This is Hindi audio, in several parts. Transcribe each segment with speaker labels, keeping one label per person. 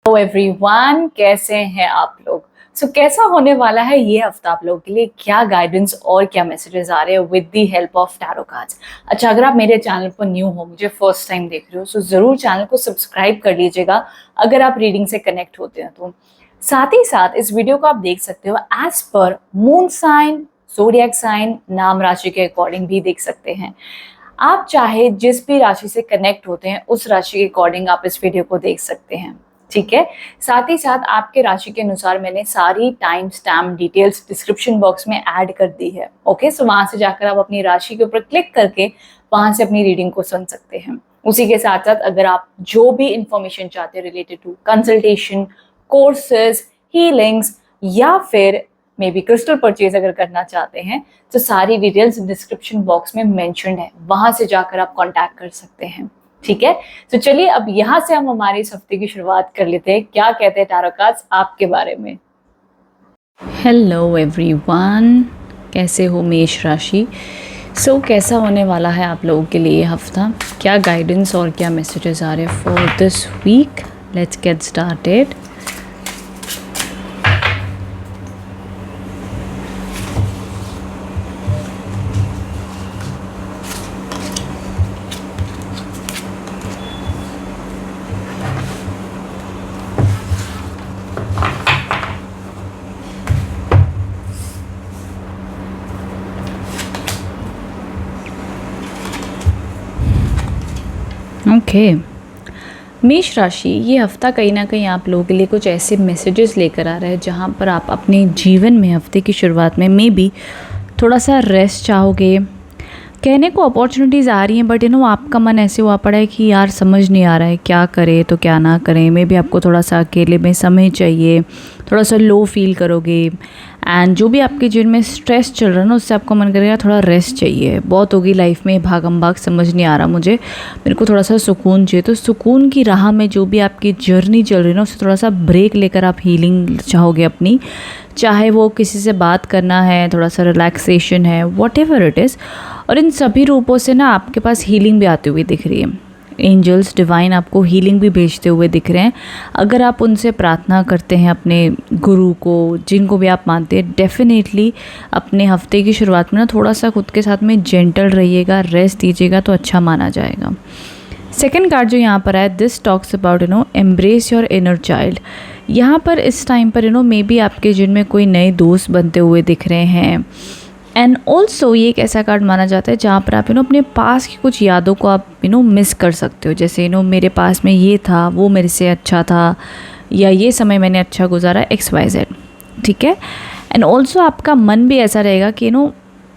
Speaker 1: हेलो एवरीवन, कैसे हैं आप लोग। कैसा होने वाला है ये हफ्ता आप लोगों के लिए, क्या गाइडेंस और क्या मैसेजेस आ रहे हैं with the help of tarot cards. अच्छा, अगर आप मेरे चैनल पर न्यू हो, मुझे फर्स्ट टाइम देख रहे हो, जरूर चैनल को सब्सक्राइब कर लीजिएगा अगर आप रीडिंग से कनेक्ट होते हैं तो। साथ ही साथ इस वीडियो को आप देख सकते हो as per moon sign, zodiac sign, नाम राशि के अकॉर्डिंग भी देख सकते हैं। आप चाहे जिस भी राशि से कनेक्ट होते हैं उस राशि के अकॉर्डिंग आप इस वीडियो को देख सकते हैं, ठीक है। साथ ही साथ आपके राशि के अनुसार मैंने सारी time stamp details description box में ऐड कर दी है। ओके, सो वहां से जाकर आप अपनी राशि के ऊपर क्लिक करके वहां से अपनी रीडिंग को सुन सकते हैं। उसी के साथ साथ अगर आप जो भी इंफॉर्मेशन चाहते हैं related to consultation, courses, healings या फिर मे बी क्रिस्टल परचेज अगर करना चाहते हैं तो सारी डिटेल्स डिस्क्रिप्शन बॉक्स में मेंशन्ड है, वहां से जाकर आप कांटेक्ट कर सकते हैं, ठीक है। तो चलिए अब यहाँ से हम हमारे इस हफ्ते की शुरुआत कर लेते हैं। क्या कहते हैं टैरो कार्ड्स आपके बारे में। हेलो एवरीवन, कैसे हो मेष राशि। कैसा होने वाला है आप लोगों के लिए ये हफ्ता, क्या गाइडेंस और क्या मैसेजेस आ रहे हैं for this week. Let's get started. Okay मेष राशि, ये हफ्ता कहीं ना कहीं आप लोगों के लिए कुछ ऐसे मैसेजेस लेकर आ रहा है जहाँ पर आप अपने जीवन में हफ्ते की शुरुआत में मे बी थोड़ा सा रेस्ट चाहोगे। कहने को अपॉर्चुनिटीज़ आ रही हैं बट आपका मन ऐसे हुआ पड़ा है कि यार समझ नहीं आ रहा है क्या करें तो क्या ना करें। मे बी आपको थोड़ा सा अकेले में समय चाहिए, थोड़ा सा लो फील करोगे एंड जो भी आपके जीवन में स्ट्रेस चल रहा है ना उससे आपको मन करेगा थोड़ा रेस्ट चाहिए। बहुत होगी लाइफ में भागम भाग, समझ नहीं आ रहा मुझे, मेरे को थोड़ा सा सुकून चाहिए। तो सुकून की राह में जो भी आपकी जर्नी चल रही है ना उससे थोड़ा सा ब्रेक लेकर आप हीलिंग चाहोगे अपनी, चाहे वो किसी से बात करना है, थोड़ा सा रिलैक्सेशन है, वॉट एवर इट इज़। और इन सभी रूपों से ना आपके पास हीलिंग भी आती हुई दिख रही है। एंजल्स डिवाइन आपको हीलिंग भी भेजते हुए दिख रहे हैं। अगर आप उनसे प्रार्थना करते हैं अपने गुरु को, जिनको भी आप मानते हैं, डेफिनेटली अपने हफ्ते की शुरुआत में ना थोड़ा सा खुद के साथ में जेंटल रहिएगा, रेस्ट दीजिएगा तो अच्छा माना जाएगा। सेकेंड कार्ड जो यहाँ पर है, this talks about embrace your inner child. यहाँ पर इस टाइम पर मे बी आपके जिनमें कोई नए दोस्त बनते हुए दिख रहे हैं एंड ऑल्सो ये एक ऐसा कार्ड माना जाता है जहाँ पर आप अपने पास की कुछ यादों को आप मिस कर सकते हो। जैसे मेरे पास में ये था, वो मेरे से अच्छा था, या ये समय मैंने अच्छा गुजारा, XYZ, ठीक है। एंड ऑल्सो आपका मन भी ऐसा रहेगा कि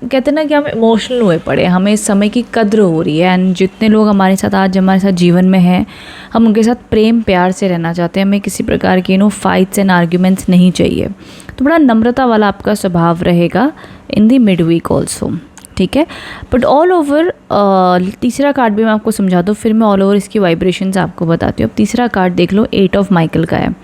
Speaker 1: कहते हैं ना कि हम इमोशनल हुए पड़े, हमें इस समय की कद्र हो रही है एंड जितने लोग हमारे साथ आज हमारे साथ जीवन में हैं हम उनके साथ प्रेम प्यार से रहना चाहते हैं। हमें किसी प्रकार की फाइट्स एंड आर्ग्यूमेंट्स नहीं चाहिए। तो बड़ा नम्रता वाला आपका स्वभाव रहेगा इन दी मिड वीक ऑल्सो, ठीक है। बट ऑल ओवर तीसरा कार्ड भी मैं आपको समझा दूँ, फिर मैं ऑल ओवर इसकी वाइब्रेशंस आपको बताती हूँ। अब तीसरा कार्ड देख लो, 8 ऑफ माइकल का है।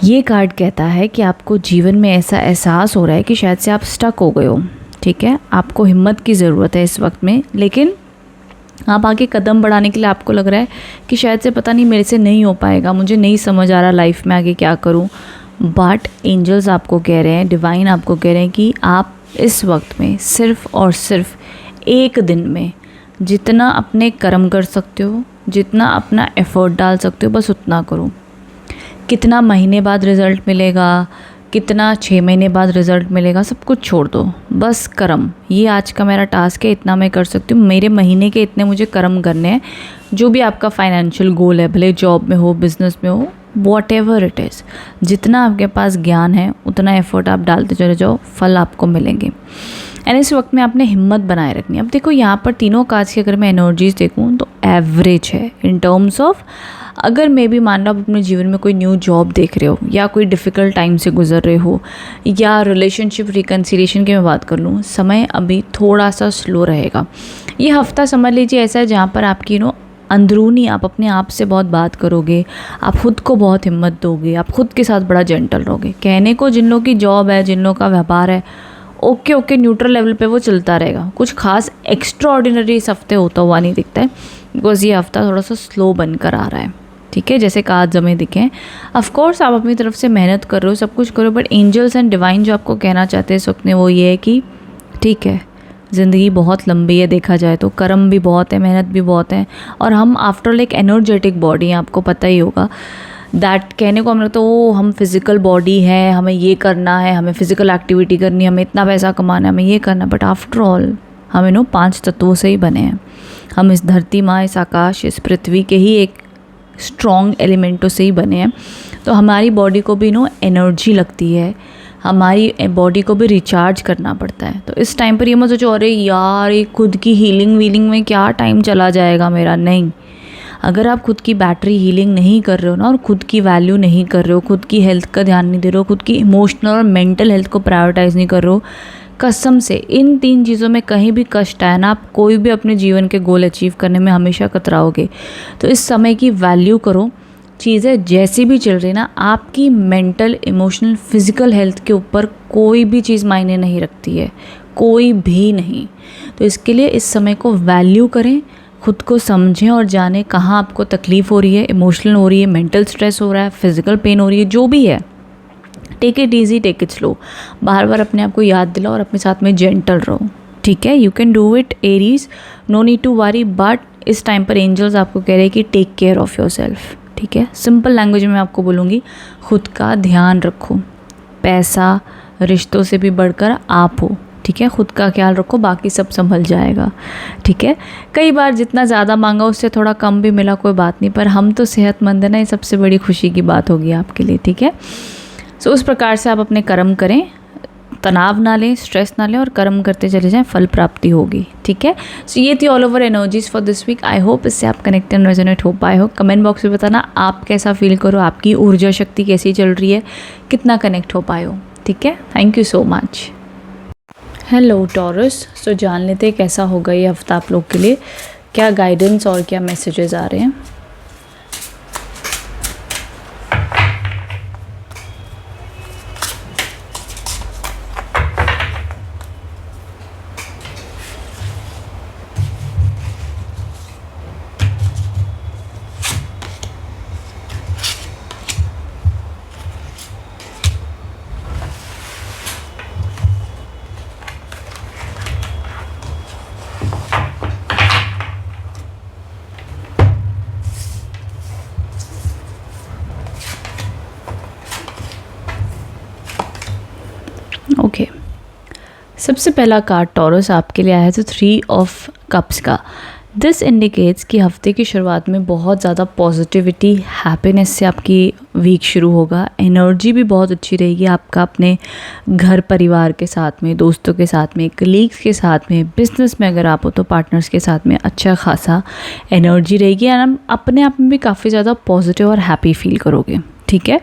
Speaker 1: ये कार्ड कहता है कि आपको जीवन में ऐसा एहसास हो रहा है कि शायद से आप स्टक हो गए हो, ठीक है। आपको हिम्मत की ज़रूरत है इस वक्त में, लेकिन आप आगे कदम बढ़ाने के लिए आपको लग रहा है कि शायद से पता नहीं मेरे से नहीं हो पाएगा, मुझे नहीं समझ आ रहा लाइफ में आगे क्या करूं। बट एंजल्स आपको कह रहे हैं, डिवाइन आपको कह रहे हैं कि आप इस वक्त में सिर्फ़ और सिर्फ एक दिन में जितना अपने कर्म कर सकते हो, जितना अपना एफर्ट डाल सकते हो, बस उतना करो। कितना महीने बाद रिज़ल्ट मिलेगा, कितना 6 महीने बाद रिज़ल्ट मिलेगा, सब कुछ छोड़ दो, बस कर्म। ये आज का मेरा टास्क है, इतना मैं कर सकती हूँ, मेरे महीने के इतने मुझे कर्म करने हैं। जो भी आपका फाइनेंशियल गोल है, भले जॉब में हो, बिजनेस में हो, वॉट एवर इट इज़, जितना आपके पास ज्ञान है उतना एफर्ट आप डालते चले जाओ, फल आपको मिलेंगे। एंड इस वक्त में आपने हिम्मत बनाए रखनी है। अब देखो यहाँ पर तीनों कार्ड्स की अगर मैं एनर्जीज देखूँ तो एवरेज है इन टर्म्स ऑफ, अगर मे बी मान लो आप अपने जीवन में कोई न्यू जॉब देख रहे हो या कोई डिफ़िकल्ट टाइम से गुजर रहे हो या रिलेशनशिप रिकन्सिलिएशन की मैं बात कर लूँ, समय अभी थोड़ा सा स्लो रहेगा। ये हफ्ता समझ लीजिए ऐसा है जहाँ पर आपकी अंदरूनी आप अपने आप से बहुत बात करोगे, आप खुद को बहुत हिम्मत दोगे, आप खुद के साथ बड़ा जेंटल रहोगे। कहने को जिन लोगों की जॉब है, जिन लोगों का व्यापार है, ओके न्यूट्रल लेवल पे वो चलता रहेगा, कुछ खास एक्स्ट्रा ऑर्डिनरी इस हफ्ते होता हुआ नहीं दिखता है, बिकॉज ये हफ्ता थोड़ा सा स्लो बनकर आ रहा है। ठीक है, जैसे काज जमे दिखें। ऑफ कोर्स आप अपनी तरफ से मेहनत कर रहे हो, सब कुछ करो, बट एंजल्स एंड डिवाइन जो आपको कहना चाहते हैं इस वक्त में वो ये है कि ठीक है, ज़िंदगी बहुत लंबी है, देखा जाए तो कर्म भी बहुत है, मेहनत भी बहुत है, और हम आफ्टर ऑल एक एनर्जेटिक बॉडी है, आपको पता ही होगा दैट। कहने को हम लगता है वो हम फिज़िकल बॉडी है, हमें ये करना है, हमें फ़िज़िकल एक्टिविटी करनी है, हमें इतना पैसा कमाना है, हमें ये करना है, बट आफ्टर ऑल हम 5 तत्वों से ही बने हैं। हम इस धरती माँ, इस आकाश, इस पृथ्वी के ही एक स्ट्रॉन्ग एलिमेंटों से ही बने हैं। तो हमारी बॉडी को भी एनर्जी लगती है, हमारी बॉडी को भी रिचार्ज करना पड़ता है। तो इस टाइम पर ये मत सोचो अरे यार ये खुद की हीलिंग वीलिंग में क्या टाइम चला जाएगा मेरा। नहीं, अगर आप खुद की बैटरी हीलिंग नहीं कर रहे हो ना, और खुद की वैल्यू नहीं कर रहे हो, खुद की हेल्थ का ध्यान नहीं दे रहे हो, खुद की इमोशनल और मेंटल हेल्थ को प्रायोरिटाइज़ नहीं कर रहे हो, कसम से इन 3 चीज़ों में कहीं भी कष्ट आए ना, आप कोई भी अपने जीवन के गोल अचीव करने में हमेशा कतराओगे। तो इस समय की वैल्यू करो। चीज़ें जैसी भी चल रही ना, आपकी मेंटल, इमोशनल, फिज़िकल हेल्थ के ऊपर कोई भी चीज़ मायने नहीं रखती है, कोई भी नहीं। तो इसके लिए इस समय को वैल्यू करें, खुद को समझें और जानें कहाँ आपको तकलीफ़ हो रही है, इमोशनल हो रही है, मेंटल स्ट्रेस हो रहा है, फिज़िकल पेन हो रही है, जो भी है। Take it easy, take it slow. बार बार अपने आप को याद दिलाओ और अपने साथ में जेंटल रहो, ठीक है। You can do it Aries, no need to worry. But इस टाइम पर एंजल्स आपको कह रहे हैं कि take care of yourself, ठीक है। सिंपल लैंग्वेज में आपको बोलूँगी, खुद का ध्यान रखो। पैसा, रिश्तों से भी बढ़कर आप हो, ठीक है। खुद का ख्याल रखो, बाकी सब संभल जाएगा, ठीक है। कई बार जितना ज़्यादा मांगा उससे थोड़ा कम भी मिला, कोई बात नहीं, पर हम तो सेहतमंद है ना, ये सबसे बड़ी खुशी की बात होगी आपके लिए, ठीक है। सो उस प्रकार से आप अपने कर्म करें, तनाव ना लें, स्ट्रेस ना लें, और कर्म करते चले जाएं, फल प्राप्ति होगी, ठीक है। सो ये थी all over energies for this week. I hope इससे आप कनेक्ट एंड रेजोनेट हो पाए हो। कमेंट बॉक्स में बताना आप कैसा फील करो, आपकी ऊर्जा शक्ति कैसी चल रही है, कितना कनेक्ट हो पाए हो, ठीक है। Thank you so much. Hello Taurus, so जान लेते हैं कैसा होगा ये हफ्ता आप लोग के लिए, क्या गाइडेंस और क्या मैसेजेस आ रहे हैं। ओके, सबसे पहला कार्ड टॉरस आपके लिए आया है तो 3 ऑफ कप्स का। दिस इंडिकेट्स कि हफ्ते की शुरुआत में बहुत ज़्यादा पॉजिटिविटी, हैप्पीनेस से आपकी वीक शुरू होगा। एनर्जी भी बहुत अच्छी रहेगी आपका अपने घर परिवार के साथ में, दोस्तों के साथ में, कलीग्स के साथ में, बिजनेस में अगर आप हो तो पार्टनर्स के साथ में अच्छा खासा एनर्जी रहेगी, और आप अपने आप में भी काफ़ी ज़्यादा पॉजिटिव और हैप्पी फील करोगे, ठीक है।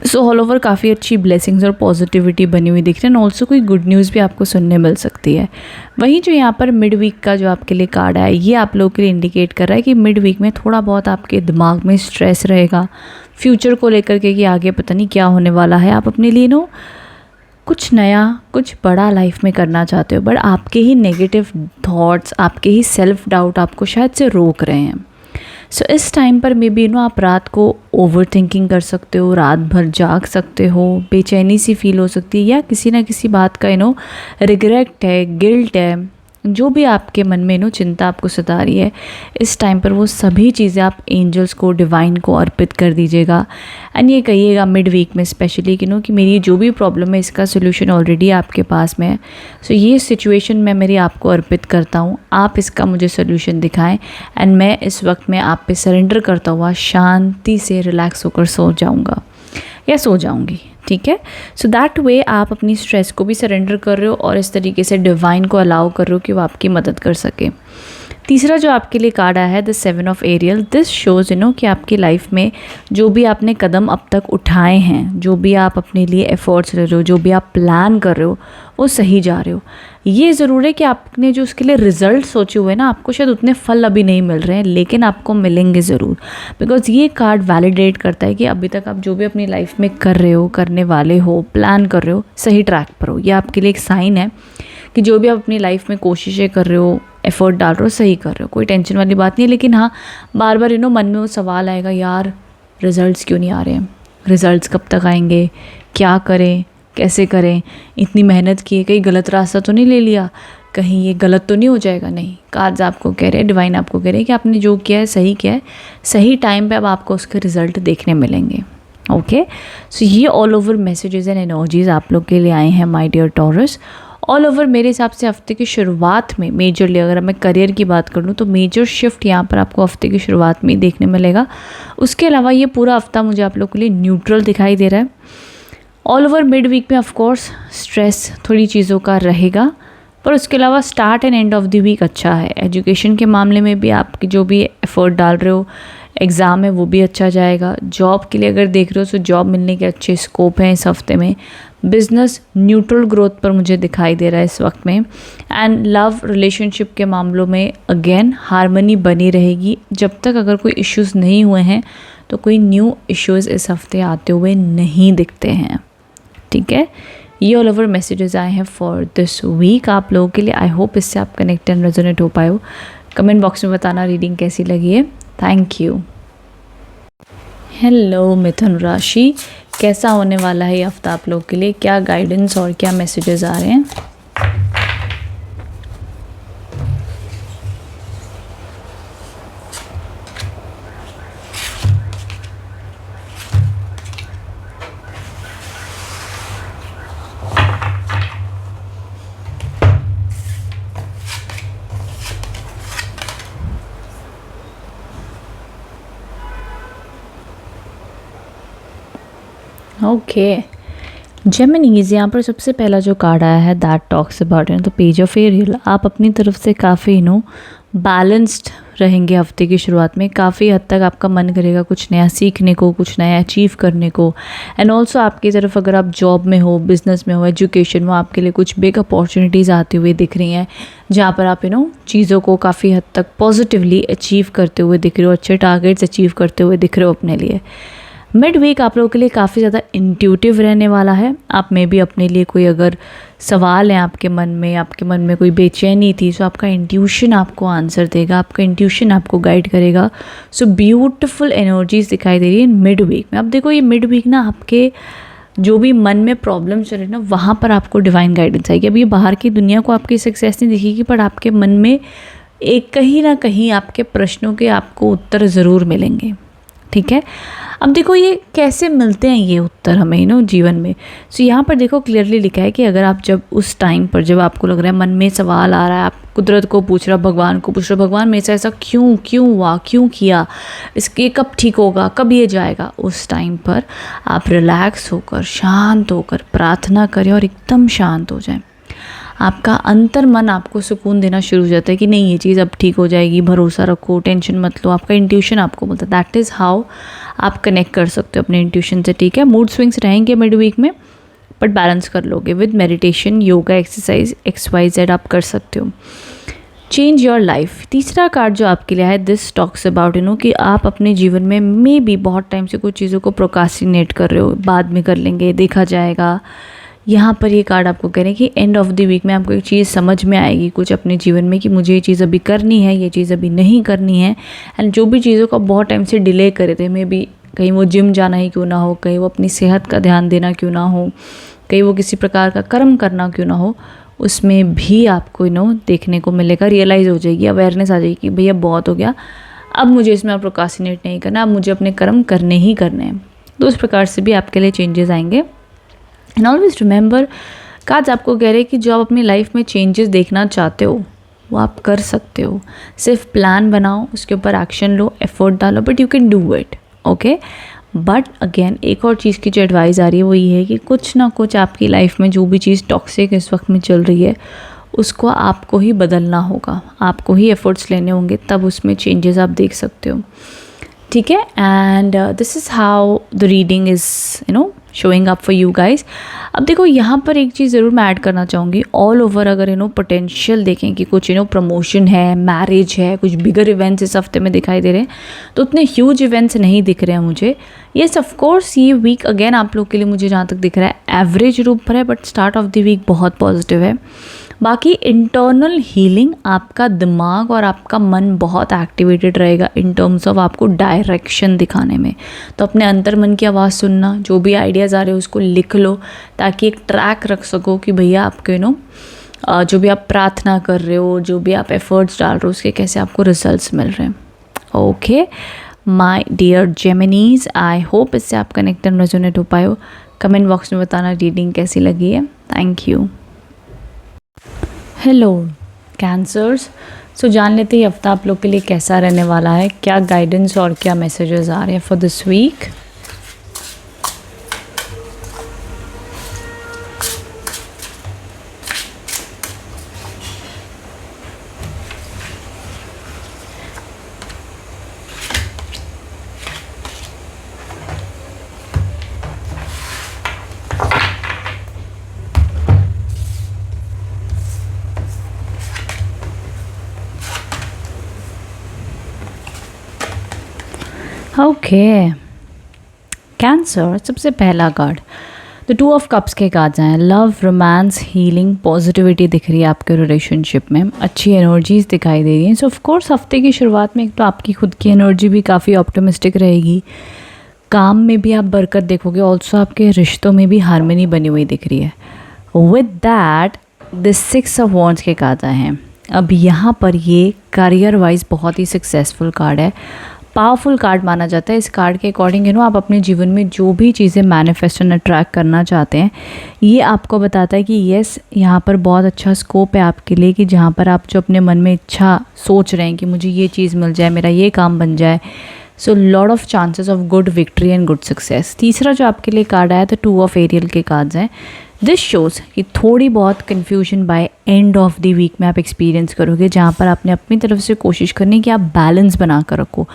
Speaker 1: सो ऑल ओवर काफ़ी अच्छी ब्लेसिंग्स और पॉजिटिविटी बनी हुई दिख रही है, ऑल्सो कोई गुड न्यूज़ भी आपको सुनने मिल सकती है। वहीं जो यहाँ पर मिड वीक का जो आपके लिए कार्ड है, ये आप लोगों के लिए इंडिकेट कर रहा है कि मिड वीक में थोड़ा बहुत आपके दिमाग में स्ट्रेस रहेगा फ्यूचर को लेकर के, कि आगे पता नहीं क्या होने वाला है। आप अपने लिए कुछ नया, कुछ बड़ा लाइफ में करना चाहते हो, बट आपके ही नेगेटिव थॉट्स, आपके ही सेल्फ डाउट आपको शायद से रोक रहे हैं। सो इस टाइम पर मे बी आप रात को ओवर थिंकिंग कर सकते हो, रात भर जाग सकते हो, बेचैनी सी फील हो सकती है, या किसी ना किसी बात का रिग्रेट है, गिल्ट है, जो भी आपके मन में चिंता आपको सता रही है, इस टाइम पर वो सभी चीज़ें आप एंजल्स को, डिवाइन को अर्पित कर दीजिएगा। एंड ये कहिएगा मिड वीक में स्पेशली कि मेरी जो भी प्रॉब्लम है इसका सोल्यूशन ऑलरेडी आपके पास में है। सो ये सिचुएशन मैं मेरी आपको अर्पित करता हूँ, आप इसका मुझे सोल्यूशन दिखाएं, एंड मैं इस वक्त में आप पे सरेंडर करता हुआ शांति से रिलैक्स होकर सो जाऊँगा या सो जाऊँगी, ठीक है। सो दैट वे आप अपनी स्ट्रेस को भी सरेंडर कर रहे हो और इस तरीके से डिवाइन को अलाउ कर रहे हो कि वो आपकी मदद कर सके। तीसरा जो आपके लिए कार्ड आया है the 7 of Ariel, this shows कि आपकी लाइफ में जो भी आपने कदम अब तक उठाए हैं, जो भी आप अपने लिए एफर्ट्स ले रहे हो, जो भी आप प्लान कर रहे हो, वो सही जा रहे हो। ये ज़रूर है कि आपने जो उसके लिए रिजल्ट सोचे हुए ना, आपको शायद उतने फल अभी नहीं मिल रहे हैं, लेकिन आपको मिलेंगे ज़रूर, बिकॉज ये कार्ड वैलिडेट करता है कि अभी तक आप जो भी अपनी लाइफ में कर रहे हो, करने वाले हो, प्लान कर रहे हो, सही ट्रैक पर हो। ये आपके लिए एक साइन है कि जो भी आप अपनी लाइफ में कोशिशें कर रहे हो, एफर्ट डाल रहे हो सही कर रहे हो, कोई टेंशन वाली बात नहीं है। लेकिन हाँ, बार बार मन में वो सवाल आएगा, यार रिज़ल्ट्स क्यों नहीं आ रहे हैं, रिज़ल्ट्स कब तक आएंगे, क्या करें, कैसे करें, इतनी मेहनत की है, कहीं गलत रास्ता तो नहीं ले लिया, कहीं ये गलत तो नहीं हो जाएगा। नहीं, कार्ड्स आपको कह रहे हैं, डिवाइन आपको कह रहे हैं कि आपने जो किया है सही किया है, सही टाइम पे अब आपको उसके रिज़ल्ट देखने मिलेंगे। ओके, सो ये all over messages and energies आप लोग के लिए आए हैं my dear Taurus. All over मेरे हिसाब से हफ्ते की शुरुआत में मेजरली अगर मैं करियर की बात कर लूँ तो मेजर शिफ्ट यहाँ पर आपको हफ्ते की शुरुआत में ही देखने मिलेगा। उसके अलावा ये पूरा हफ्ता मुझे आप लोग के लिए न्यूट्रल दिखाई दे रहा है। ऑल ओवर मिड वीक में ऑफ कोर्स स्ट्रेस थोड़ी चीज़ों का रहेगा, पर उसके अलावा start and end of the week अच्छा है। एजुकेशन के मामले में भी आपकी जो भी एफर्ट डाल रहे हो, एग्ज़ाम है वो भी अच्छा जाएगा। जॉब के लिए अगर देख रहे हो तो जॉब मिलने के अच्छे स्कोप हैं इस हफ्ते में। बिजनेस न्यूट्रल ग्रोथ पर मुझे दिखाई दे रहा है इस वक्त में। एंड लव रिलेशनशिप के मामलों में अगेन हारमनी बनी रहेगी। जब तक अगर कोई इश्यूज़ नहीं हुए हैं तो कोई न्यू इश्यूज़ इस हफ्ते आते हुए नहीं दिखते हैं। ठीक है, ये ऑल ओवर मैसेजेस आए हैं फॉर दिस वीक आप लोगों के लिए। आई होप इससे आप कनेक्ट एंड रेजोनेट हो पाए हो। कमेंट बॉक्स में बताना रीडिंग कैसी लगी है। Thank you. हेलो मिथुन राशि, कैसा होने वाला है ये हफ्ता आप लोग के लिए, क्या गाइडेंस और क्या मैसेजेस आ रहे हैं? ओके, जेमिनीज, यहाँ पर सबसे पहला जो कार्ड आया है that talks about the page of Ariel. आप अपनी तरफ से काफ़ी बैलेंस्ड रहेंगे हफ्ते की शुरुआत में। काफ़ी हद तक आपका मन करेगा कुछ नया सीखने को, कुछ नया अचीव करने को। एंड ऑल्सो आपकी तरफ अगर आप जॉब में हो, बिजनेस में हो, एजुकेशन में, आपके लिए कुछ बिग अपॉर्चुनिटीज़ आती हुई दिख रही हैं जहाँ पर आप चीज़ों को काफ़ी हद तक पॉजिटिवली अचीव करते हुए दिख रहे हो, अच्छे टारगेट्स अचीव करते हुए दिख रहे हो अपने लिए। मिड वीक आप लोगों के लिए काफ़ी ज़्यादा इंट्यूटिव रहने वाला है। आप में भी अपने लिए कोई अगर सवाल है आपके मन में कोई बेचैनी थी, सो आपका इंट्यूशन आपको आंसर देगा, आपका इंट्यूशन आपको गाइड करेगा। सो ब्यूटीफुल एनर्जीज दिखाई दे रही है मिड वीक में। अब देखो ये मिड वीक ना आपके जो भी मन में प्रॉब्लम चल रही है ना, वहाँ पर आपको डिवाइन गाइडेंस आएगी। अब ये बाहर की दुनिया को आपकी सक्सेस नहीं दिखेगी, पर आपके मन में एक कहीं ना कहीं आपके प्रश्नों के आपको उत्तर ज़रूर मिलेंगे। ठीक है, अब देखो ये कैसे मिलते हैं ये उत्तर हमें जीवन में। सो यहाँ पर देखो क्लियरली लिखा है कि अगर आप जब उस टाइम पर जब आपको लग रहा है मन में सवाल आ रहा है, आप कुदरत को पूछ रहे हो, भगवान को पूछ रहे हो, भगवान मेरे से ऐसा क्यों हुआ, क्यों किया, इसके कब ठीक होगा, कब ये जाएगा, उस टाइम पर आप रिलैक्स होकर, शांत होकर प्रार्थना करें और एकदम शांत हो जाएं। आपका अंतर मन आपको सुकून देना शुरू हो जाता है कि नहीं ये चीज़ अब ठीक हो जाएगी, भरोसा रखो, टेंशन मत लो। आपका इंट्यूशन आपको बोलता है। दैट इज़ हाउ आप कनेक्ट कर सकते हो अपने इंट्यूशन से। ठीक है, मूड स्विंग्स रहेंगे मिड वीक में, बट बैलेंस कर लोगे with meditation, yoga, exercise, XYZ आप कर सकते हो। चेंज योर लाइफ, तीसरा कार्ड जो आपके लिए है, दिस टॉक्स अबाउट कि आप अपने जीवन में मे बी बहुत टाइम से कुछ चीज़ों को प्रोकास्टिनेट कर रहे हो, बाद में कर लेंगे, देखा जाएगा। यहाँ पर ये कार्ड आपको कह रहे हैं कि एंड ऑफ द वीक में आपको एक चीज़ समझ में आएगी कुछ अपने जीवन में कि मुझे ये चीज़ अभी करनी है, ये चीज़ अभी नहीं करनी है। एंड जो भी चीज़ों को बहुत टाइम से डिले करे थे, मे बी कहीं वो जिम जाना ही क्यों ना हो, कहीं वो अपनी सेहत का ध्यान देना क्यों ना हो, कहीं वो किसी प्रकार का कर्म करना क्यों ना हो, उसमें भी आपको देखने को मिलेगा, रियलाइज़ हो जाएगी, अवेयरनेस आ जाएगी कि भैया बहुत हो गया, अब मुझे इसमें प्रोकास्टिनेट नहीं करना, अब मुझे अपने कर्म करने ही करने हैं। तो उस प्रकार से भी आपके लिए चेंजेस आएंगे। एंड ऑलवेज रिमेंबर, कार्ड्स आपको कह रहे हैं कि जो आप अपनी लाइफ में चेंजेस देखना चाहते हो वो आप कर सकते हो। सिर्फ प्लान बनाओ, उसके ऊपर एक्शन लो, एफर्ट डालो, but you can do it. Okay, but again एक और चीज़ की जो एडवाइस आ रही है वो ये है कि कुछ ना कुछ आपकी लाइफ में जो भी चीज़ टॉक्सिक इस वक्त में चल रही है उसको आपको ही बदलना होगा, आपको ही एफर्ट्स लेने होंगे, तब उसमें चेंजेस आप देख सकते हो। ठीक है, and this is how the reading is showing up for you guys. अब देखो यहाँ पर एक चीज़ ज़रूर मैं ऐड करना चाहूँगी। ऑल ओवर अगर पोटेंशियल देखें कि कुछ प्रमोशन है, मैरिज है, कुछ बिगर इवेंट्स इस हफ्ते में दिखाई दे रहे हैं, तो उतने ह्यूज इवेंट्स नहीं दिख रहे हैं मुझे। येस ऑफ कोर्स ये वीक अगेन आप लोग के लिए मुझे जहाँ तक दिख रहा है एवरेज रूप पर है, but start of the week बहुत पॉजिटिव है। बाकी इंटरनल हीलिंग, आपका दिमाग और आपका मन बहुत एक्टिवेटेड रहेगा इन टर्म्स ऑफ आपको डायरेक्शन दिखाने में। तो अपने अंतर मन की आवाज़ सुनना, जो भी आइडियाज़ आ रहे हो उसको लिख लो ताकि एक ट्रैक रख सको कि भैया आपके जो भी आप प्रार्थना कर रहे हो, जो भी आप एफर्ट्स डाल रहे हो, उसके कैसे आपको रिजल्ट्स मिल रहे हैं। Okay my dear Geminis, I hope इससे आप कनेक्ट एंड रेजोनेट हो पाए हो। कमेंट बॉक्स में बताना रीडिंग कैसी लगी है। Thank you. हेलो कैंसर्स, सो जान लेते ही हफ्ता आप लोग के लिए कैसा रहने वाला है, क्या गाइडेंस और क्या मैसेजेस आ रहे हैं for this week. Okay Cancer, सबसे पहला कार्ड द 2 ऑफ कप्स के कार्ड्स हैं। लव, रोमांस, हीलिंग, पॉजिटिविटी दिख रही है आपके रिलेशनशिप में, अच्छी एनर्जीज दिखाई दे रही हैं। सो ऑफ कोर्स हफ्ते की शुरुआत में एक तो आपकी खुद की एनर्जी भी काफ़ी ऑप्टिमिस्टिक रहेगी, काम में भी आप बरकत देखोगे, ऑल्सो आपके रिश्तों में भी हारमोनी बनी हुई दिख रही है। With that the 6 of wands के कार्ड आए हैं। अब यहाँ पर ये करियर वाइज बहुत ही सक्सेसफुल कार्ड है, पावरफुल कार्ड माना जाता है। इस कार्ड के अकॉर्डिंग आप अपने जीवन में जो भी चीज़ें मैनिफेस्ट एंड अट्रैक्ट करना चाहते हैं, ये आपको बताता है कि येस, यहाँ पर बहुत अच्छा स्कोप है आपके लिए, कि जहाँ पर आप जो अपने मन में इच्छा सोच रहे हैं कि मुझे ये चीज़ मिल जाए, मेरा ये काम बन जाए, so lot of chances of good victory and good success. तीसरा जो आपके लिए कार्ड आया तो 2 ऑफ एरियल के कार्ड्स हैं। दिस शोज़ कि थोड़ी बहुत confusion by end of the week में आप एक्सपीरियंस करोगे, जहाँ पर आपने अपनी तरफ से कोशिश करनी कि आप बैलेंस बना कर रखो।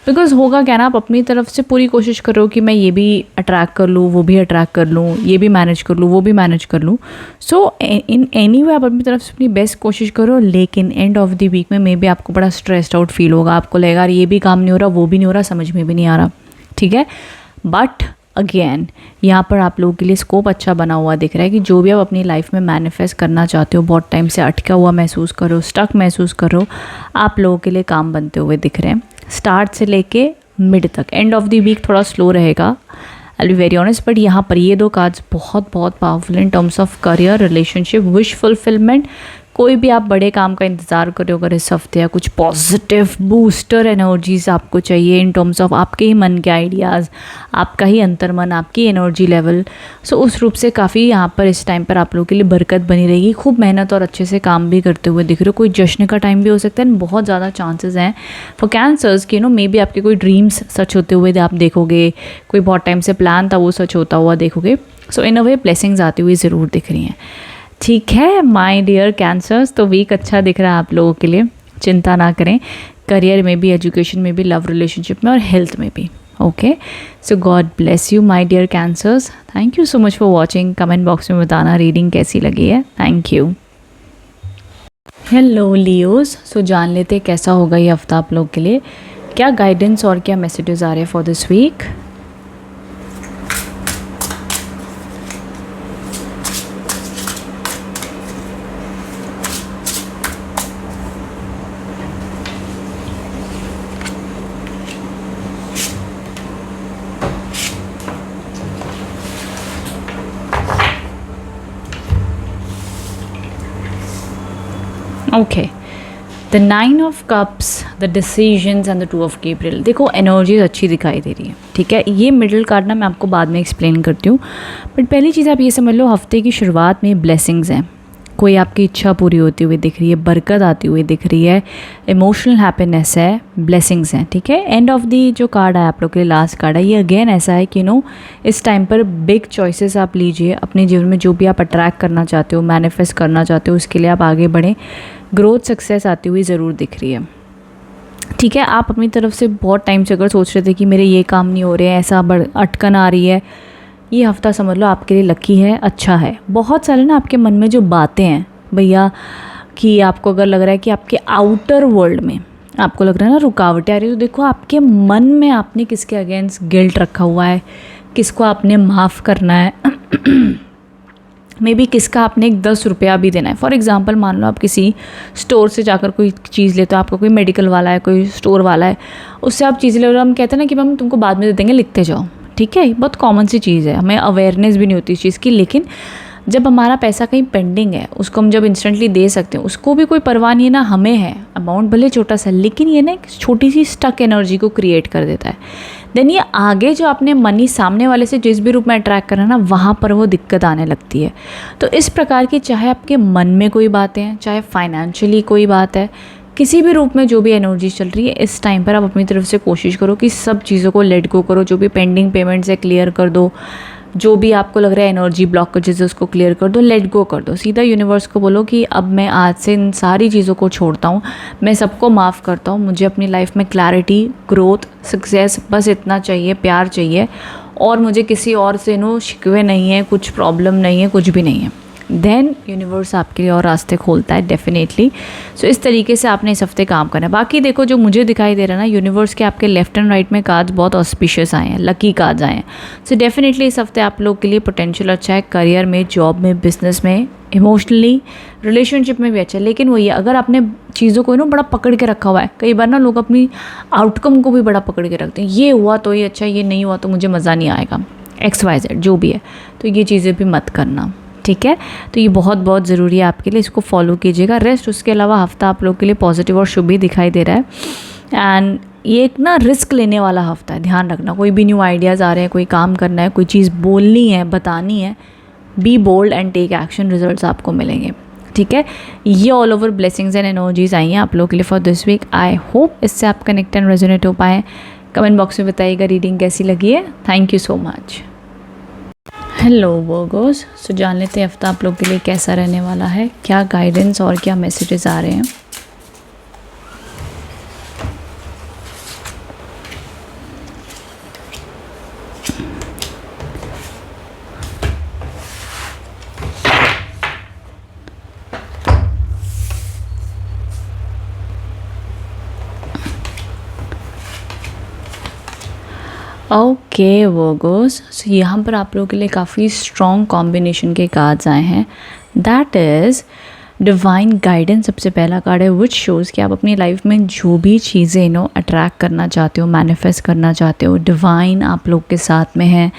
Speaker 1: बिकॉज होगा क्या ना, आप अपनी तरफ से पूरी कोशिश करो कि मैं ये भी अट्रैक्ट कर लूँ, वो भी अट्रैक्ट कर लूँ, ये भी मैनेज कर लूँ, वो भी मैनेज कर लूँ। सो इन एनी वे आप अपनी तरफ से अपनी बेस्ट कोशिश करो, लेकिन एंड ऑफ द वीक में मे बी आपको बड़ा स्ट्रेस्ड आउट फील होगा, आपको लगेगा ये भी काम नहीं हो रहा, वो भी नहीं हो रहा, समझ में भी नहीं आ रहा, ठीक है। बट अगेन यहाँ पर आप लोगों के लिए स्कोप अच्छा बना हुआ दिख रहा है कि जो भी आप अपनी लाइफ में मैनिफेस्ट करना चाहते हो, बहुत टाइम से अटका हुआ महसूस करो, स्टक महसूस करो, आप लोगों के लिए काम बनते हुए दिख रहे हैं। स्टार्ट से लेके मिड तक, एंड ऑफ द वीक थोड़ा स्लो रहेगा, आई बी वेरी ऑनेस्ट, बट यहाँ पर ये 2 कार्ड्स बहुत powerful in terms of career, relationship, wish fulfilment. कोई भी आप बड़े काम का इंतज़ार करो अगर इस हफ्ते, या कुछ पॉजिटिव बूस्टर एनर्जीज आपको चाहिए इन टर्म्स ऑफ आपके ही मन के आइडियाज़, आपका ही अंतर्मन, आपकी एनर्जी लेवल, सो उस रूप से काफ़ी यहाँ पर इस टाइम पर आप लोगों के लिए बरकत बनी रहेगी। खूब मेहनत और अच्छे से काम भी करते हुए दिख रहे हो। कोई जश्न का टाइम भी हो सकता है, बहुत ज़्यादा चांसेस हैं फॉर कैंसर्स कि मे बी आपके कोई ड्रीम्स सच होते हुए आप देखोगे, कोई बहुत टाइम से प्लान था वो सच होता हुआ देखोगे। सो इन अ वे ब्लेसिंग्स आती हुई ज़रूर दिख रही हैं, ठीक है माय डियर कैंसर्स। तो वीक अच्छा दिख रहा है आप लोगों के लिए, चिंता ना करें, करियर में भी, एजुकेशन में भी, लव रिलेशनशिप में और हेल्थ में भी। Okay, so God bless you my dear Cancers. Thank you so much for watching. Comment box में बताना रीडिंग कैसी लगी है। Thank you. Hello Leos, so जान लेते कैसा होगा ये हफ्ता आप लोग के लिए, क्या गाइडेंस और क्या मैसेजेस आ रहे हैं for this week. Okay, the 9 of cups, the decisions and the 2 of Gabriel. देखो एनर्जीज अच्छी दिखाई दे रही है, ठीक है। ये मिडिल कार्ड ना मैं आपको बाद में एक्सप्लेन करती हूँ, बट पहली चीज़ आप ये समझ लो, हफ्ते की शुरुआत में ब्लेसिंग्स हैं, कोई आपकी इच्छा पूरी होती हुई दिख रही है, बरकत आती हुई दिख रही है, इमोशनल हैप्पीनेस है, ब्लेसिंग्स हैं, ठीक है। एंड ऑफ दी जो कार्ड है आप लोग के लिए, लास्ट कार्ड है, ये अगेन ऐसा है कि इस टाइम पर बिग चॉइसेस आप लीजिए अपने जीवन में, जो भी आप अट्रैक्ट करना चाहते हो, मैनिफेस्ट करना चाहते हो, उसके लिए आप आगे बढ़ें, ग्रोथ सक्सेस आती हुई ज़रूर दिख रही है, ठीक है। आप अपनी तरफ से बहुत टाइम से अगर सोच रहे थे कि मेरे ये काम नहीं हो रहे हैं, ऐसा अटकन आ रही है, ये हफ्ता समझ लो आपके लिए लकी है, अच्छा है। बहुत सारे ना आपके मन में जो बातें हैं भैया, कि आपको अगर लग रहा है कि आपके आउटर वर्ल्ड में आपको लग रहा है ना रुकावटें आ रही है, तो देखो आपके मन में आपने किसके अगेंस्ट गिल्ट रखा हुआ है, किसको आपने माफ़ करना है मे बी किसका आपने एक 10 रुपया भी देना है। फॉर एग्जांपल मान लो आप किसी स्टोर से जाकर कोई चीज़ लेते हो, आपका कोई मेडिकल वाला है, कोई स्टोर वाला है, उससे आप चीज़ ले रहे हो, हम कहते हैं ना कि हम तुमको बाद में दे देंगे, लिखते जाओ, ठीक है, बहुत कॉमन सी चीज़ है, हमें अवेयरनेस भी नहीं होती इस चीज़ की। लेकिन जब हमारा पैसा कहीं पेंडिंग है, उसको हम जब इंस्टेंटली दे सकते हैं, उसको भी कोई परवाह नहीं है ना हमें है, अमाउंट भले छोटा सा, लेकिन ये ना एक छोटी सी स्टक एनर्जी को क्रिएट कर देता है। देन ये आगे जो आपने मनी सामने वाले से जिस भी रूप में अट्रैक्ट करा ना, वहाँ पर वो दिक्कत आने लगती है। तो इस प्रकार की चाहे आपके मन में कोई बातें हैं, चाहे फाइनेंशियली कोई बात है, किसी भी रूप में जो भी एनर्जी चल रही है, इस टाइम पर आप अपनी तरफ से कोशिश करो कि सब चीज़ों को लेट गो करो, जो भी पेंडिंग पेमेंट्स है क्लियर कर दो, जो भी आपको लग रहा है एनर्जी ब्लॉकेजेस है उसको क्लियर कर दो, लेट गो कर दो। सीधा यूनिवर्स को बोलो कि अब मैं आज से इन सारी चीज़ों को छोड़ता हूँ, मैं सबको माफ़ करता हूँ, मुझे अपनी लाइफ में क्लैरिटी, ग्रोथ, सक्सेस, बस इतना चाहिए, प्यार चाहिए, और मुझे किसी और से नो शिकवे नहीं है, कुछ प्रॉब्लम नहीं है, कुछ भी नहीं है। देन यूनिवर्स आपके लिए और रास्ते खोलता है डेफिनेटली। सो इस तरीके से आपने इस हफ्ते काम करना है। बाकी देखो जो मुझे दिखाई दे रहा है ना, यूनिवर्स के आपके लेफ्ट एंड राइट में कार्ड्स बहुत ऑस्पिशियस आए हैं, लकी कार्ड्स आए हैं। सो डेफिनेटली इस हफ्ते आप लोग के लिए पोटेंशियल अच्छा है, करियर में, जॉब में, बिजनेस में, इमोशनली, रिलेशनशिप में भी अच्छा है। लेकिन वही, अगर आपने चीज़ों को बड़ा पकड़ के रखा हुआ है, कई बार ना लोग अपनी आउटकम को भी बड़ा पकड़ के रखते हैं, ये हुआ तो ये अच्छा, ये नहीं हुआ तो मुझे मज़ा नहीं आएगा, XYZ जो भी है, तो ये चीज़ें भी मत करना, ठीक है। तो ये बहुत बहुत ज़रूरी है आपके लिए, इसको फॉलो कीजिएगा। रेस्ट उसके अलावा हफ्ता आप लोग के लिए पॉजिटिव और शुभ ही दिखाई दे रहा है। एंड ये एक ना रिस्क लेने वाला हफ्ता है, ध्यान रखना। कोई भी न्यू आइडियाज़ आ रहे हैं, कोई काम करना है, कोई चीज़ बोलनी है, बतानी है, be bold and take action, results आपको मिलेंगे, ठीक है। ये all over blessings and energies आई हैं आप लोगों के लिए for this week. I hope इससे आप कनेक्ट एंड रेजोनेट हो पाएँ। कमेंट बॉक्स में बताइएगा रीडिंग कैसी लगी है। Thank you so much. Hello Virgos, so जान लेते हैं हफ्ता आप लोग के लिए कैसा रहने वाला है, क्या गाइडेंस और क्या मैसेजेस आ रहे हैं। ओके वर्गोस, सो यहाँ पर आप लोगों के लिए काफ़ी स्ट्रॉन्ग कॉम्बिनेशन के कार्ड्स आए हैं। दैट इज़ डिवाइन गाइडेंस सबसे पहला कार्ड है, विच शोज़ कि आप अपनी लाइफ में जो भी चीज़ें अट्रैक्ट करना चाहते हो, मैनिफेस्ट करना चाहते हो, डिवाइन आप लोग के साथ में है।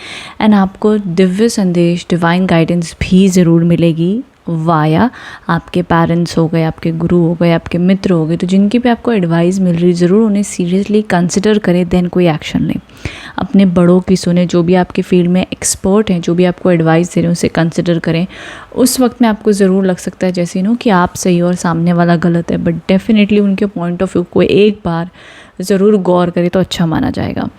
Speaker 1: एंड आपको दिव्य संदेश, डिवाइन गाइडेंस भी ज़रूर मिलेगी वाया आपके पेरेंट्स हो गए, आपके गुरु हो गए, आपके मित्र हो गए, तो जिनकी भी आपको एडवाइस मिल रही, ज़रूर उन्हें सीरियसली कंसिडर करें, देन कोई एक्शन लें। अपने बड़ों की सुने, जो भी आपके फील्ड में एक्सपर्ट हैं, जो भी आपको एडवाइस दे रहे हैं उसे कंसिडर करें। उस वक्त में आपको ज़रूर लग सकता है जैसे कि आप सही और सामने वाला गलत है, बट डेफिनेटली उनके पॉइंट ऑफ व्यू को एक बार ज़रूर गौर करें तो अच्छा माना जाएगा।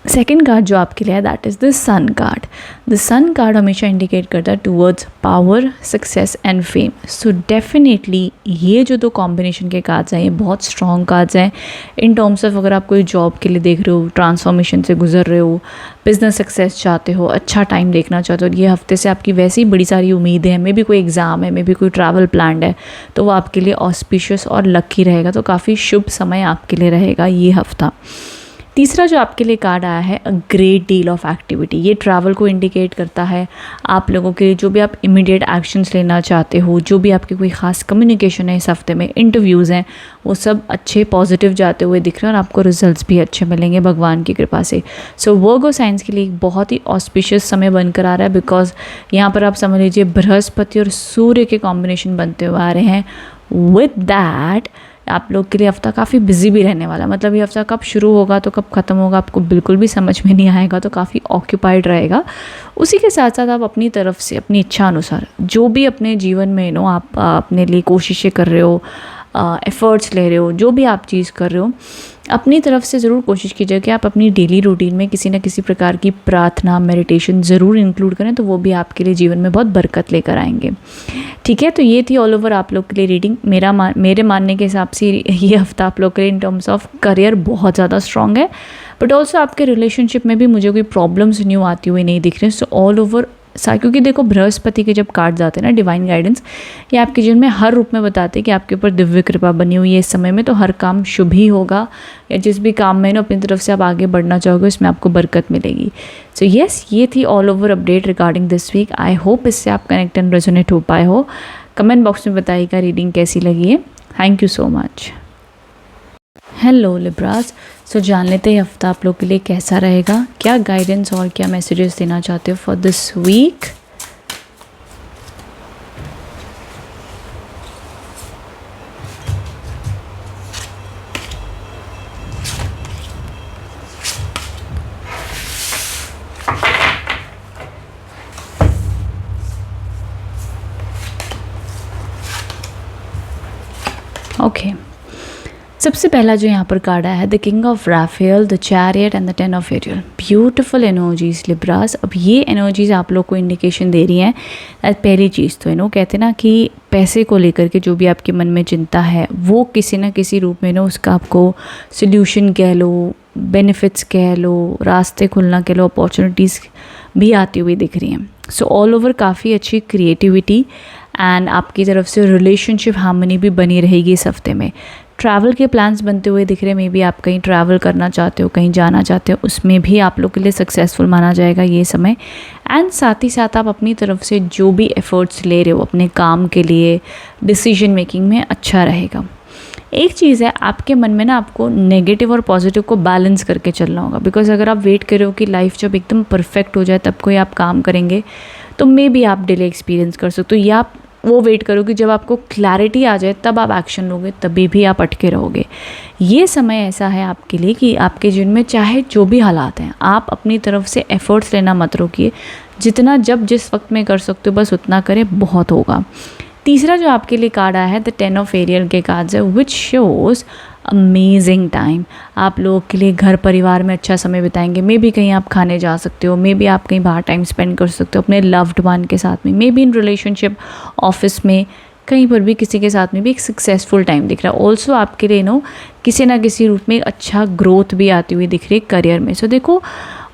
Speaker 1: सेकेंड कार्ड जो आपके लिए है that is the sun card. The sun card हमेशा इंडिकेट करता है towards power, success and fame. So definitely ये जो दो कॉम्बिनेशन के कार्ड्स हैं, ये बहुत स्ट्रॉन्ग कार्ड्स हैं इन टर्म्स ऑफ अगर आप कोई जॉब के लिए देख रहे हो, ट्रांसफॉर्मेशन से गुजर रहे हो, बिजनेस सक्सेस चाहते हो, अच्छा टाइम देखना चाहते हो, ये हफ्ते से आपकी वैसी बड़ी सारी उम्मीदें हैं, मे बी कोई एग्ज़ाम है, मे बी कोई ट्रैवल प्लान है, तो वो आपके लिए ऑस्पिशियस और लकी रहेगा। तो काफ़ी शुभ समय आपके लिए रहेगा ये हफ्ता। तीसरा जो आपके लिए कार्ड आया है, a great deal of activity. ये ट्रैवल को इंडिकेट करता है आप लोगों के लिए, जो भी आप इमीडिएट एक्शंस लेना चाहते हो, जो भी आपकी कोई ख़ास कम्युनिकेशन है इस हफ्ते में, इंटरव्यूज़ हैं, वो सब अच्छे पॉजिटिव जाते हुए दिख रहे हैं और आपको रिजल्ट्स भी अच्छे मिलेंगे भगवान की कृपा से। सो वर्गो साइंस के लिए एक बहुत ही ऑस्पिशियस समय बनकर आ रहा है, बिकॉज यहाँ पर आप समझ लीजिए बृहस्पति और सूर्य के कॉम्बिनेशन बनते हुए आ रहे हैं। विद दैट आप लोग के लिए हफ्ता काफ़ी बिजी भी रहने वाला, मतलब ये हफ्ता कब शुरू होगा तो कब ख़त्म होगा आपको बिल्कुल भी समझ में नहीं आएगा, तो काफ़ी ऑक्यूपाइड रहेगा। उसी के साथ साथ आप अपनी तरफ से, अपनी इच्छा अनुसार जो भी अपने जीवन में आप अपने लिए कोशिशें कर रहे हो, एफ़र्ट्स ले रहे हो, जो भी आप चीज़ कर रहे हो, अपनी तरफ से ज़रूर कोशिश कीजिए कि आप अपनी डेली रूटीन में किसी न किसी प्रकार की प्रार्थना, मेडिटेशन ज़रूर इंक्लूड करें, तो वो भी आपके लिए जीवन में बहुत बरकत लेकर आएंगे। ठीक है, तो ये थी ऑल ओवर आप लोग के लिए रीडिंग। मेरे मानने के हिसाब से ये हफ्ता आप लोग के लिए इन टर्म्स ऑफ करियर बहुत ज़्यादा स्ट्रॉन्ग है, बट ऑल्सो आपके रिलेशनशिप में भी मुझे कोई प्रॉब्लम्स न्यू आती हुई नहीं दिख रही। सो ऑल ओवर क्योंकि देखो बृहस्पति के जब कार्ड्स आते हैं ना, डिवाइन गाइडेंस, ये आपके जीवन में हर रूप में बताते हैं कि आपके ऊपर दिव्य कृपा बनी हुई है इस समय में, तो हर काम शुभ ही होगा, या जिस भी काम में ना अपनी तरफ से आप आगे बढ़ना चाहोगे उसमें आपको बरकत मिलेगी। सो येस, ये थी all over update regarding this week. I hope इससे आप कनेक्ट एंड रेजोनेट हो पाए हो। कमेंट बॉक्स में बताइएगा रीडिंग कैसी लगी है। Thank you so much. Hello Libras, so जान लेते हैं हफ्ता आप लोग के लिए कैसा रहेगा, क्या गाइडेंस और क्या मैसेजेस देना चाहते हो फॉर दिस वीक। ओके, सबसे पहला जो यहाँ पर कार्ड आया है, the king of Raphael, the chariot and the 10 of Ariel. Beautiful energies Libras. अब ये एनर्जीज आप लोग को इंडिकेशन दे रही हैं। पहली चीज़ तो कहते हैं ना कि पैसे को लेकर के जो भी आपके मन में चिंता है वो किसी ना किसी रूप में उसका आपको सोल्यूशन कह लो, बेनिफिट्स कह लो, रास्ते खुलना कह लो, अपॉर्चुनिटीज़ भी आती हुई दिख रही हैं। सो ऑल ओवर काफ़ी अच्छी क्रिएटिविटी एंड आपकी तरफ से रिलेशनशिप हार्मनी भी बनी रहेगी इस हफ्ते में। ट्रैवल के प्लान्स बनते हुए दिख रहे हैं। मे बी आप कहीं ट्रैवल करना चाहते हो, कहीं जाना चाहते हो, उसमें भी आप लोग के लिए सक्सेसफुल माना जाएगा ये समय। एंड साथ ही साथ आप अपनी तरफ से जो भी एफर्ट्स ले रहे हो अपने काम के लिए, डिसीजन मेकिंग में अच्छा रहेगा। एक चीज़ है, आपके मन में ना आपको नेगेटिव और पॉजिटिव को बैलेंस करके चलना होगा। बिकॉज अगर आप वेट कर रहे हो कि लाइफ जब एकदम परफेक्ट हो जाए तब कोई आप काम करेंगे, तो मे बी आप डिले एक्सपीरियंस कर सकते हो, या आप वो वेट करो कि जब आपको क्लैरिटी आ जाए तब आप एक्शन लोगे, तभी भी आप अटके रहोगे। ये समय ऐसा है आपके लिए कि आपके जीवन में चाहे जो भी हालात हैं, आप अपनी तरफ से एफर्ट्स लेना मत रोकिए। जितना जब जिस वक्त में कर सकते हो बस उतना करें, बहुत होगा। तीसरा जो आपके लिए कार्ड आया है, द 10 ऑफ एरियल के कार्ड्स है, विच शोज़ अमेजिंग टाइम। आप लोगों के लिए घर परिवार में अच्छा समय बिताएंगे। मे बी कहीं आप खाने जा सकते हो, मे बी आप कहीं बाहर टाइम स्पेंड कर सकते हो अपने लव्ड वन के साथ में, may be in relationship, office में, कहीं पर भी किसी के साथ में भी एक सक्सेसफुल टाइम दिख रहा है। ऑल्सो आपके लिए किसी ना किसी रूप में अच्छा ग्रोथ भी आती हुई दिख रही है करियर में। सो देखो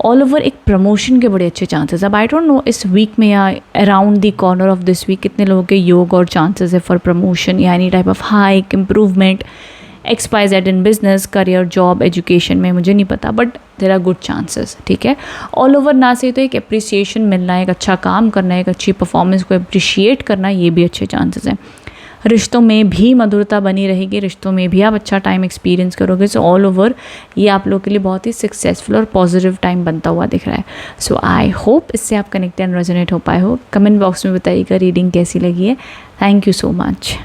Speaker 1: ऑल ओवर एक प्रमोशन के बड़े अच्छे चांसेस। अब आई डोंट नो इस वीक में या around the corner of this week कितने लोगों के योग और चांसेस है फॉर प्रमोशन या any type of hike, improvement, XYZ in business, career, job, education में, मुझे नहीं पता, but there are good chances. ठीक है, ऑल ओवर ना से तो एक अप्रिसिएशन मिलना, एक अच्छा काम करना, एक अच्छी परफॉर्मेंस को अप्रिशिएट करना, ये भी अच्छे चांसेस हैं। रिश्तों में भी मधुरता बनी रहेगी, रिश्तों में भी आप अच्छा टाइम एक्सपीरियंस करोगे। सो ऑल ओवर ये आप लोग के लिए बहुत ही सक्सेसफुल और पॉजिटिव टाइम बनता हुआ दिख रहा है। सो आई होप इससे आप कनेक्ट एंड रेजोनेट हो पाए हो। कमेंट बॉक्स में बताइएगा रीडिंग कैसी लगी है। Thank you so much.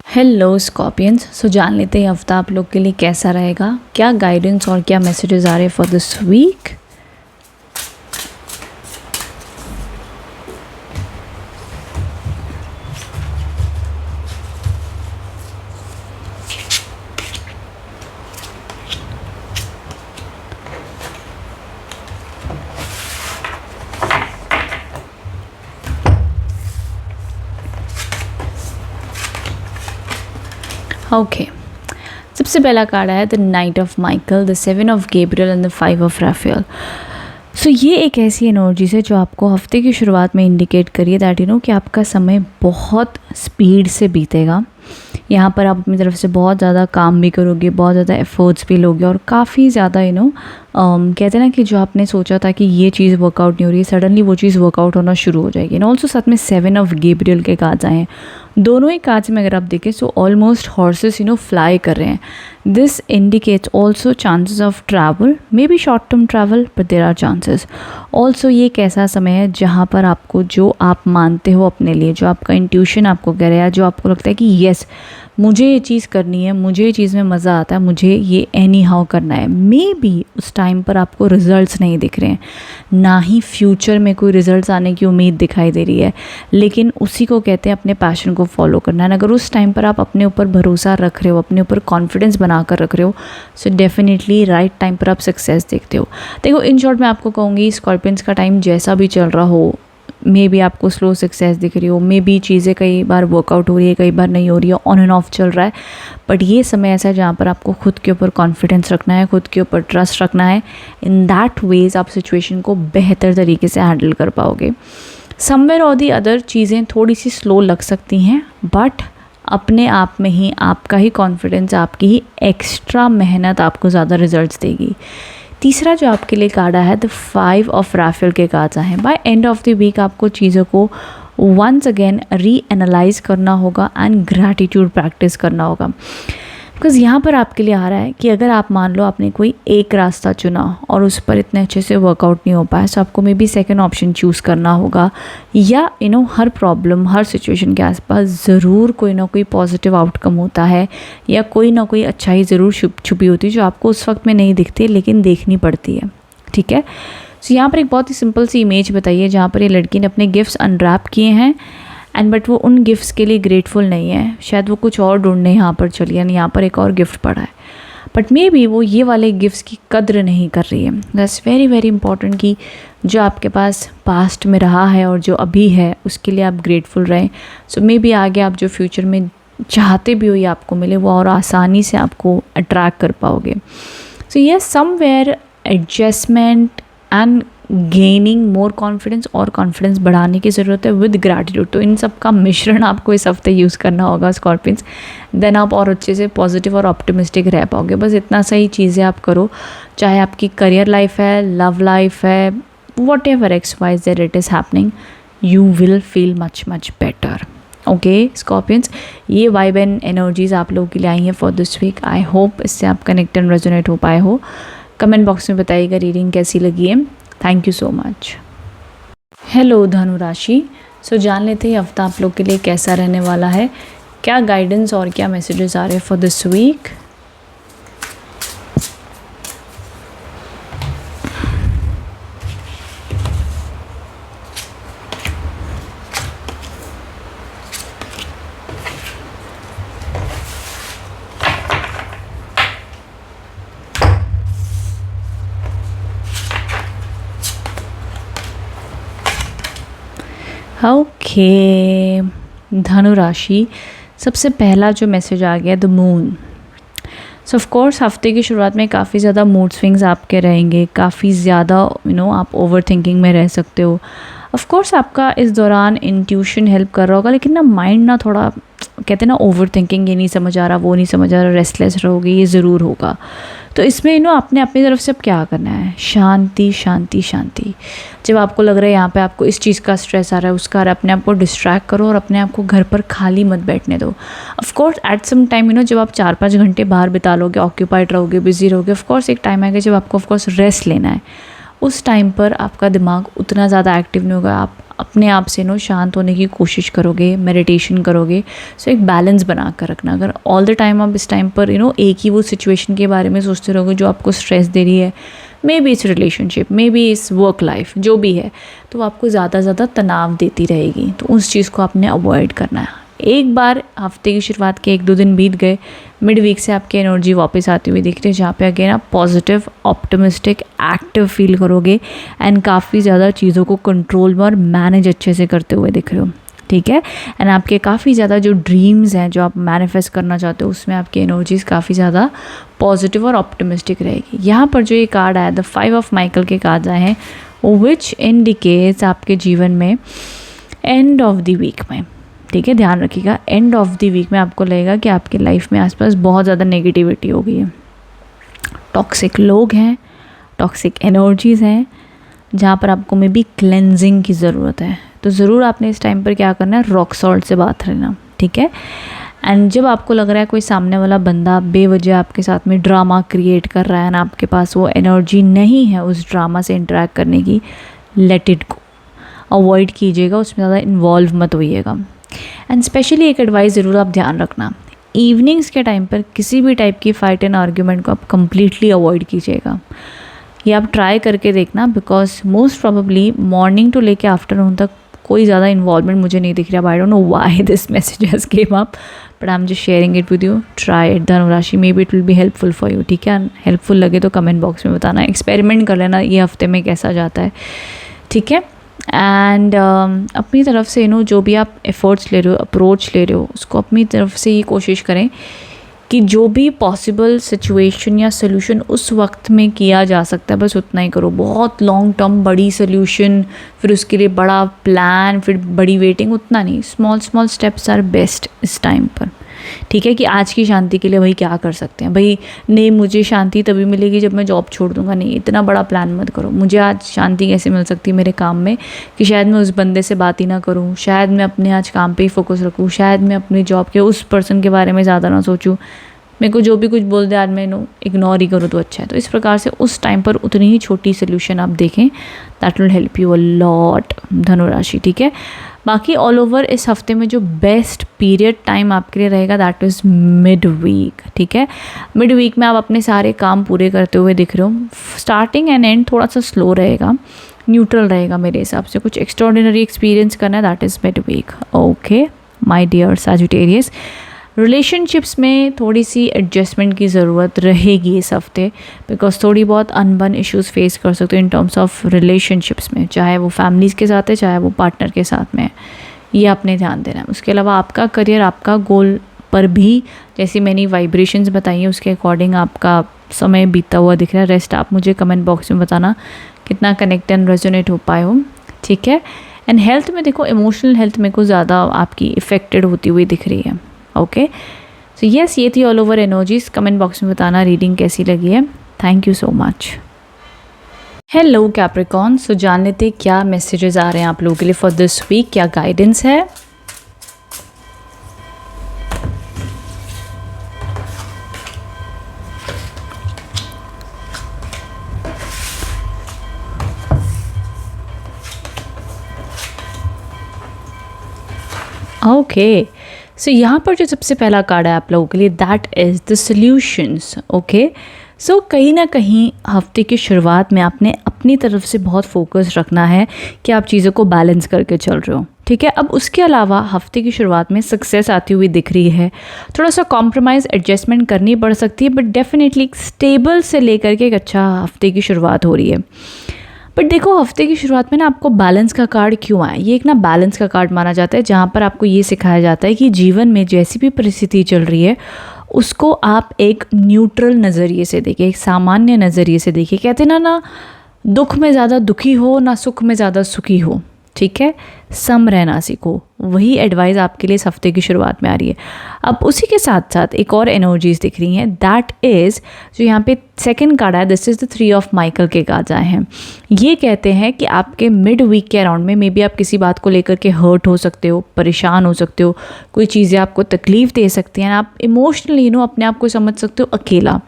Speaker 1: Hello Scorpions, so जान लेते हैं हफ्ता आप लोग के लिए कैसा रहेगा, क्या गाइडेंस और क्या मैसेजेस आ रहे हैं फॉर दिस वीक। ओके, सबसे पहला कार्ड आया the knight of Michael, the 7 of Gabriel and the 5 of Raphael. So ये एक ऐसी एनर्जीज है जो आपको हफ्ते की शुरुआत में इंडिकेट करिए दैट कि आपका समय बहुत स्पीड से बीतेगा। यहाँ पर आप अपनी तरफ से बहुत ज़्यादा काम भी करोगे, बहुत ज़्यादा एफर्ट्स भी लोगे, और काफ़ी ज़्यादा कहते हैं ना कि जो आपने सोचा था कि ये चीज़ वर्कआउट नहीं हो रही है, सडनली वो चीज़ वर्कआउट होना शुरू हो जाएगी। एंड ऑल्सो साथ में 7 ऑफ गैब्रियल के कार्ड्स आए हैं। दोनों ही कार्ड्स में अगर आप देखें सो ऑलमोस्ट हॉर्सेस फ्लाई कर रहे हैं। This indicates also chances of travel, may be short term travel, but there are chances. Also ये एक ऐसा समय है जहाँ पर आपको जो आप मानते हो अपने लिए, जो आपका इंट्यूशन आपको कह रहा है, जो आपको लगता है कि येस मुझे ये चीज़ करनी है, मुझे ये चीज़ में मज़ा आता है, मुझे ये एनी हाउ करना है, मे बी उस टाइम पर आपको रिजल्ट्स नहीं दिख रहे हैं, ना ही फ्यूचर में कोई रिजल्ट्स आने की उम्मीद दिखाई दे रही है, लेकिन उसी को कहते हैं अपने पैशन को फॉलो करना है। अगर उस टाइम पर आप अपने ऊपर भरोसा रख रहे हो, अपने ऊपर कॉन्फिडेंस बना कर रख रहे हो, सो डेफिनेटली राइट टाइम पर आप सक्सेस देखते हो। देखो इन शॉर्ट मैं आपको कहूँगी स्कॉर्पियंस का टाइम जैसा भी चल रहा हो, मे बी आपको स्लो सक्सेस दिख रही हो, मे बी चीज़ें कई बार वर्कआउट हो रही है, कई बार नहीं हो रही है, ऑन एंड ऑफ चल रहा है, बट ये समय ऐसा है जहाँ पर आपको खुद के ऊपर कॉन्फिडेंस रखना है, खुद के ऊपर ट्रस्ट रखना है। इन दैट वेज आप सिचुएशन को बेहतर तरीके से हैंडल कर पाओगे। समवेयर और दी अदर चीज़ें थोड़ी सी स्लो लग सकती हैं, बट अपने आप में ही आपका ही कॉन्फिडेंस, आपकी ही एक्स्ट्रा मेहनत आपको ज़्यादा रिजल्ट्स देगी। तीसरा जो आपके लिए कार्ड आया है, द 5 ऑफ राफेल के कार्ड्स आए हैं। By end of the week आपको चीज़ों को वंस अगेन री एनालाइज करना होगा एंड ग्रैटिट्यूड प्रैक्टिस करना होगा। बिकॉज़ यहाँ पर आपके लिए आ रहा है कि अगर आप मान लो आपने कोई एक रास्ता चुना और उस पर इतने अच्छे से वर्कआउट नहीं हो पाया, तो आपको may be second option choose करना होगा, या हर प्रॉब्लम, हर सिचुएशन के आसपास ज़रूर कोई ना कोई पॉजिटिव आउटकम होता है, या कोई ना कोई अच्छाई ज़रूर छुपी होती है जो आपको उस वक्त में नहीं दिखती लेकिन देखनी पड़ती है। ठीक है, तो यहाँ पर एक बहुत ही सिंपल सी इमेज बताइए जहाँ पर ये लड़की ने अपने गिफ्ट्स अनरैप किए हैं एंड बट वो उन गिफ्ट्स के लिए ग्रेटफुल नहीं है, शायद वो कुछ और ढूंढने यहाँ पर चली, यानी यहाँ पर एक और गिफ्ट पड़ा है, बट मे बी वो ये वाले गिफ्ट्स की कद्र नहीं कर रही है। दैट्स वेरी वेरी इंपॉर्टेंट कि जो आपके पास पास्ट में रहा है और जो अभी है उसके लिए आप ग्रेटफुल रहें। सो मे बी आगे आप जो फ्यूचर में चाहते भी हो ये आपको मिले, वो और आसानी से आपको अट्रैक्ट कर पाओगे। सो ये somewhere adjustment and gaining more confidence और कॉन्फिडेंस बढ़ाने की ज़रूरत है विद ग्रैटिट्यूड। तो इन सब का मिश्रण आपको इस हफ्ते यूज़ करना होगा स्कॉर्पियंस, देन आप और अच्छे से पॉजिटिव और ऑप्टिमिस्टिक रह पाओगे। बस इतना सही चीज़ें आप करो, चाहे आपकी करियर लाइफ है, लव लाइफ है, whatever XYZ it is happening, you will feel much much better. Okay Scorpions, ये वाइब एंड एनर्जीज आप लोगों के लिए आई हैं for this week. I hope इससे आप कनेक्ट एंड रेजोनेट हो पाए हो। कमेंट बॉक्स में बताइएगा रीडिंग कैसी लगी है। Thank you so much. Hello धनु राशि, सो जान लेते हैं हफ्ता आप लोग के लिए कैसा रहने वाला है, क्या गाइडेंस और क्या मैसेजेस आ रहे हैं फॉर दिस वीक। ओके धनु राशि, सबसे पहला जो मैसेज आ गया the moon. So of course हफ्ते की शुरुआत में काफ़ी ज़्यादा मूड स्विंग्स आपके रहेंगे, काफ़ी ज़्यादा आप ओवर थिंकिंग में रह सकते हो। ऑफ कोर्स आपका इस दौरान इंट्यूशन हेल्प कर रहा होगा, लेकिन ना माइंड ना थोड़ा कहते हैं ना ओवर थिंकिंग, ये नहीं समझ आ रहा, वो नहीं समझ आ रहा, रेस्टलेस रहोगे, ये ज़रूर होगा। तो इसमें आपने अपनी तरफ से अब क्या करना है, शांति शांति शांति। जब आपको लग रहा है यहाँ पे आपको इस चीज़ का स्ट्रेस आ रहा है, उसका, अपने आप को डिस्ट्रैक्ट करो और अपने आप को घर पर खाली मत बैठने दो। Of course at some time जब आप 4-5 घंटे बाहर बिता लोगे, ऑक्यूपाइड रहोगे, बिजी रहोगे, ऑफ कोर्स एक टाइम आएगा जब आपको ऑफ कोर्स रेस्ट लेना है। उस टाइम पर आपका दिमाग उतना ज़्यादा एक्टिव नहीं होगा, आप अपने आप से शांत होने की कोशिश करोगे, मेडिटेशन करोगे। सो एक बैलेंस बना कर रखना। अगर ऑल द टाइम आप इस टाइम पर एक ही वो सिचुएशन के बारे में सोचते रहोगे जो आपको स्ट्रेस दे रही है, मे बी इस रिलेशनशिप, मे बी इस वर्क लाइफ, जो भी है, तो आपको ज़्यादा तनाव देती रहेगी। तो उस चीज़ को आपने अवॉइड करना है। एक बार हफ्ते की शुरुआत के 1-2 दिन बीत गए, मिड वीक से आपकी एनर्जी वापस आती हुई दिख रही है, जहाँ पे अगेन आप पॉजिटिव, ऑप्टिमिस्टिक, एक्टिव फील करोगे एंड काफ़ी ज़्यादा चीज़ों को कंट्रोल में और मैनेज अच्छे से करते हुए दिख रहे हो। ठीक है, एंड आपके काफ़ी ज़्यादा जो ड्रीम्स हैं, जो आप मैनिफेस्ट करना चाहते हो, उसमें आपकी एनर्जीज़ काफ़ी ज़्यादा पॉजिटिव और ऑप्टिमिस्टिक रहेगी। यहाँ पर जो ये कार्ड आया, द 5 ऑफ माइकल के कार्ड आए हैं, विच इंडिकेट्स आपके जीवन में एंड ऑफ द वीक में, ठीक है, ध्यान रखिएगा, एंड ऑफ द वीक में आपको लगेगा कि आपकी लाइफ में आसपास बहुत ज़्यादा नेगेटिविटी हो गई है, टॉक्सिक लोग हैं, टॉक्सिक एनर्जीज़ हैं, जहाँ पर आपको में भी क्लेंजिंग की ज़रूरत है। तो ज़रूर आपने इस टाइम पर क्या करना है, रॉक सॉल्ट से बात रहना। ठीक है, एंड जब आपको लग रहा है कोई सामने वाला बंदा बेवजह आपके साथ में ड्रामा क्रिएट कर रहा है ना, आपके पास वो एनर्जी नहीं है उस ड्रामा से इंटरेक्ट करने की, लेट इट गो, अवॉइड कीजिएगा, उसमें ज़्यादा इन्वॉल्व मत होइएगा। एंड स्पेशली एक एडवाइस ज़रूर आप ध्यान रखना, इवनिंग्स के टाइम पर किसी भी टाइप की फाइट एंड आर्ग्यूमेंट को आप कम्प्लीटली अवॉइड कीजिएगा। ये आप ट्राई करके देखना, because most probably morning to लेके आफ्टरनून तक कोई ज़्यादा इन्वॉल्वमेंट मुझे नहीं दिख रहा। I don't know why this message has come up, but I am just sharing it with you. Try it धनु राशि, may be it will be helpful for you. ठीक है, हेल्पफुल लगे तो कमेंट बॉक्स में बताना, एक्सपेरिमेंट कर लेना ये हफ्ते में कैसा जाता है। ठीक है, एंड अपनी तरफ से जो भी आप एफ़र्ट्स ले रहे हो, अप्रोच ले रहे हो, उसको अपनी तरफ से ये कोशिश करें कि जो भी पॉसिबल सिचुएशन या सोल्यूशन उस वक्त में किया जा सकता है बस उतना ही करो। बहुत लॉन्ग टर्म बड़ी सोल्यूशन, फिर उसके लिए बड़ा प्लान, फिर बड़ी वेटिंग, उतना नहीं। Small small steps are best इस टाइम पर। ठीक है कि आज की शांति के लिए भाई क्या कर सकते हैं, भाई नहीं मुझे शांति तभी मिलेगी जब मैं जॉब छोड़ दूंगा, नहीं इतना बड़ा प्लान मत करो। मुझे आज शांति कैसे मिल सकती है मेरे काम में कि शायद मैं उस बंदे से बात ही ना करूं, शायद मैं अपने आज काम पे ही फोकस रखूं, शायद मैं अपनी जॉब के उस पर्सन के बारे में ज़्यादा ना सोचूं, मेरे को जो भी कुछ बोल दे आज मैं इग्नोर ही करूँ तो अच्छा है। तो इस प्रकार से उस टाइम पर उतनी ही छोटी सोल्यूशन आप देखें, that will help you a lot धनुराशि। ठीक है, बाकी ऑल ओवर इस हफ्ते में जो बेस्ट पीरियड टाइम आपके लिए रहेगा दैट इज़ मिड वीक। ठीक है, मिड वीक में आप अपने सारे काम पूरे करते हुए दिख रहे हो। स्टार्टिंग एंड एंड थोड़ा सा स्लो रहेगा, न्यूट्रल रहेगा मेरे हिसाब से। कुछ एक्स्ट्रॉर्डिनरी एक्सपीरियंस करना है, that is mid week. Okay my dear Sagittarius, relationships में थोड़ी सी एडजस्टमेंट की ज़रूरत रहेगी इस हफ्ते, बिकॉज थोड़ी बहुत अनबन इश्यूज फेस कर सकते हो इन टर्म्स ऑफ रिलेशनशिप्स में, चाहे वो फैमिलीज़ के साथ है चाहे वो पार्टनर के साथ में है, ये आपने ध्यान देना है। उसके अलावा आपका करियर, आपका गोल पर भी जैसी मैंने वाइब्रेशंस बताई हैं उसके अकॉर्डिंग आपका समय बीतता हुआ दिख रहा है। रेस्ट आप मुझे कमेंट बॉक्स में बताना कितना कनेक्ट एंड रेजोनेट हो पाए हो। ठीक है, एंड हेल्थ में देखो, इमोशनल हेल्थ मेरे को ज़्यादा आपकी इफ़ेक्टेड होती हुई दिख रही है। ओके, सो यस, ये थी all over energies. Comment box में बताना रीडिंग कैसी लगी है। Thank you so much. Hello Capricorn, so जान लेते क्या मैसेजेस आ रहे हैं आप लोगों के लिए फॉर दिस वीक, क्या गाइडेंस है। ओके, सो यहाँ पर जो सबसे पहला कार्ड है आप लोगों के लिए that is the solutions. Okay, so कहीं ना कहीं हफ्ते की शुरुआत में आपने अपनी तरफ से बहुत फोकस रखना है कि आप चीज़ों को बैलेंस करके चल रहे हो। ठीक है, अब उसके अलावा हफ्ते की शुरुआत में सक्सेस आती हुई दिख रही है। थोड़ा सा कॉम्प्रोमाइज़ एडजस्टमेंट करनी पड़ सकती है, बट डेफिनेटली स्टेबल से लेकर के एक अच्छा हफ्ते की शुरुआत हो रही है। बट देखो, हफ्ते की शुरुआत में ना आपको बैलेंस का कार्ड क्यों आया, ये एक ना बैलेंस का कार्ड माना जाता है, जहाँ पर आपको ये सिखाया जाता है कि जीवन में जैसी भी परिस्थिति चल रही है उसको आप एक न्यूट्रल नज़रिए से देखिए, एक सामान्य नज़रिए से देखिए। कहते ना दुख में ज़्यादा दुखी हो, ना सुख में ज़्यादा सुखी हो। ठीक है, सम रहना सीखो, वही एडवाइस आपके लिए इस हफ्ते की शुरुआत में आ रही है। अब उसी के साथ साथ एक और एनर्जीज दिख रही हैं, दैट इज़ जो यहाँ पे सेकंड कार्ड है, this is the 3 of Michael के कार्ड आए हैं। ये कहते हैं कि आपके मिड वीक के अराउंड में मे बी आप किसी बात को लेकर के हर्ट हो सकते हो, परेशान हो सकते हो, कोई चीज़ें आपको तकलीफ़ दे सकती हैं, आप इमोशनली अपने आप को समझ सकते हो अकेला।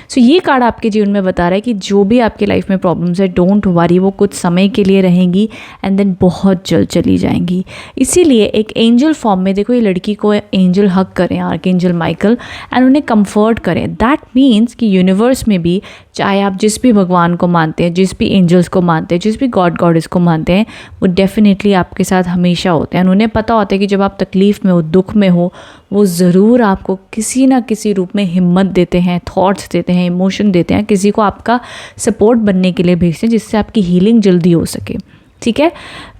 Speaker 1: सो ये कार्ड आपके जीवन में बता रहा है कि जो भी आपके लाइफ में प्रॉब्लम्स है, डोंट वरी, वो कुछ समय के लिए रहेंगी एंड देन बहुत जल्द चली जाएंगी। इसीलिए एक एंजल फॉर्म में देखो, ये लड़की को एंजल हक करें, आर्कएंजल माइकल, एंड उन्हें कंफर्ट करें। दैट मीन्स कि यूनिवर्स में भी, चाहे आप जिस भी भगवान को मानते हैं, जिस भी एंजल्स को मानते हैं, जिस भी गॉड गॉडेस को मानते हैं, वो डेफिनेटली आपके साथ हमेशा होते हैं। उन्हें पता होता है कि जब आप तकलीफ़ में हो, दुख में हो, वो ज़रूर आपको किसी ना किसी रूप में हिम्मत देते हैं, थॉट्स देते हैं, इमोशन देते हैं, किसी को आपका सपोर्ट बनने के लिए भेजते हैं जिससे आपकी हीलिंग जल्दी हो सके। ठीक है,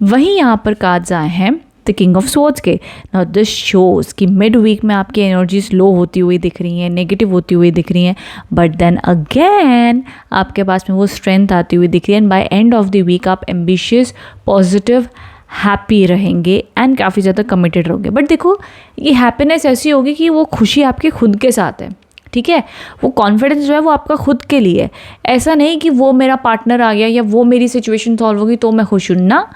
Speaker 1: वहीं यहाँ पर कार्ड्स आए हैं द किंग ऑफ स्वॉर्ड्स के। नाउ दिस शोज कि मिड वीक में आपकी एनर्जीज लो होती हुई दिख रही हैं, नेगेटिव होती हुई दिख रही हैं, बट देन अगेन आपके पास में वो स्ट्रेंथ आती हुई दिख रही है, and by end of the week आप एम्बिशियस, पॉजिटिव, हैप्पी रहेंगे एंड काफ़ी ज़्यादा कमिटेड रहोगे। बट देखो, ये हैप्पीनेस ऐसी होगी कि वो खुशी आपके खुद के साथ है। ठीक है, वो कॉन्फिडेंस जो है वो आपका खुद के लिए है, ऐसा नहीं कि वो मेरा पार्टनर आ गया या वो मेरी सिचुएशन सॉल्व होगी तो मैं खुश हूँ ना।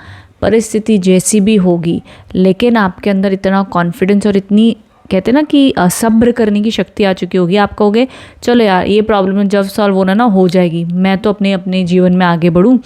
Speaker 1: परिस्थिति जैसी भी होगी, लेकिन आपके अंदर इतना कॉन्फिडेंस और इतनी, कहते हैं ना कि सब्र करने की शक्ति आ चुकी होगी, आप कहोगे चलो यार ये प्रॉब्लम जब सॉल्व होना ना हो जाएगी, मैं तो अपने जीवन में आगे बढ़ूँ।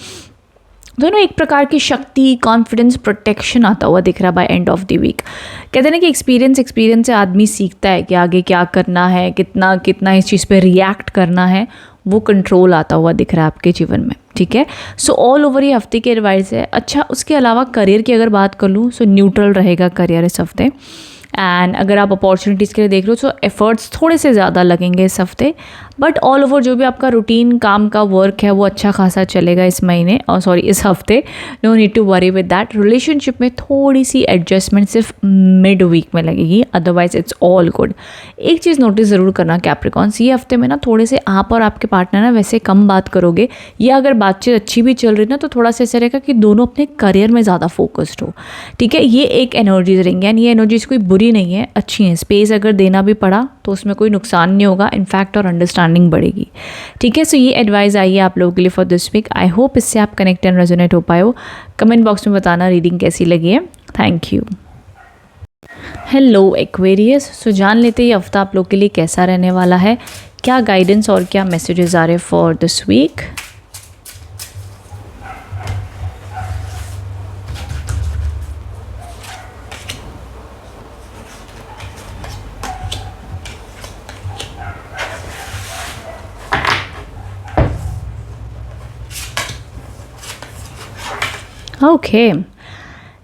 Speaker 1: दोनों एक प्रकार की शक्ति, कॉन्फिडेंस, प्रोटेक्शन आता हुआ दिख रहा है by end of the week. कहते हैं ना कि एक्सपीरियंस से आदमी सीखता है कि आगे क्या करना है, कितना इस चीज़ पे रिएक्ट करना है, वो कंट्रोल आता हुआ दिख रहा है आपके जीवन में। ठीक है, सो ऑल ओवर ये हफ्ते की एडवाइस है। अच्छा, उसके अलावा करियर की अगर बात कर लूँ, सो न्यूट्रल रहेगा करियर इस हफ्ते। एंड अगर आप अपॉर्चुनिटीज़ के लिए देख रहे हो तो एफर्ट्स थोड़े से ज़्यादा लगेंगे इस हफ्ते, बट ऑल ओवर जो भी आपका रूटीन काम का वर्क है वो अच्छा खासा चलेगा इस महीने, और सॉरी इस हफ्ते. No need to worry with that. Relationship में थोड़ी सी एडजस्टमेंट सिर्फ मिड वीक में लगेगी, अदरवाइज इट्स ऑल गुड. एक चीज़ नोटिस ज़रूर करना कैप्रिकॉन्स, ये हफ्ते में ना थोड़े से आप और आपके पार्टनर ना वैसे कम बात करोगे, या अगर बातचीत अच्छी भी चल रही ना तो थोड़ा सा ऐसा रहेगा कि दोनों अपने करियर में ज़्यादा फोकस्ड हो. ठीक है, ये एक एनर्जीज रहेंगी, एंड ये एनर्जीज कोई बुरी नहीं है, अच्छी हैं. स्पेस अगर देना भी पड़ा तो उसमें कोई नुकसान नहीं होगा, इनफैक्ट और अंडरस्टैंडिंग बढ़ेगी. ठीक है, सो ये एडवाइस आई है आप लोगों के लिए for this week. I hope इससे आप कनेक्ट एंड रेजोनेट हो पाए हो. कमेंट बॉक्स में बताना रीडिंग कैसी लगी है. Thank you. Hello Aquarius. So जान लेते ये हफ्ता आप लोग के लिए कैसा रहने वाला है, क्या गाइडेंस और क्या मैसेजेस आ रहे हैं for this week. Okay,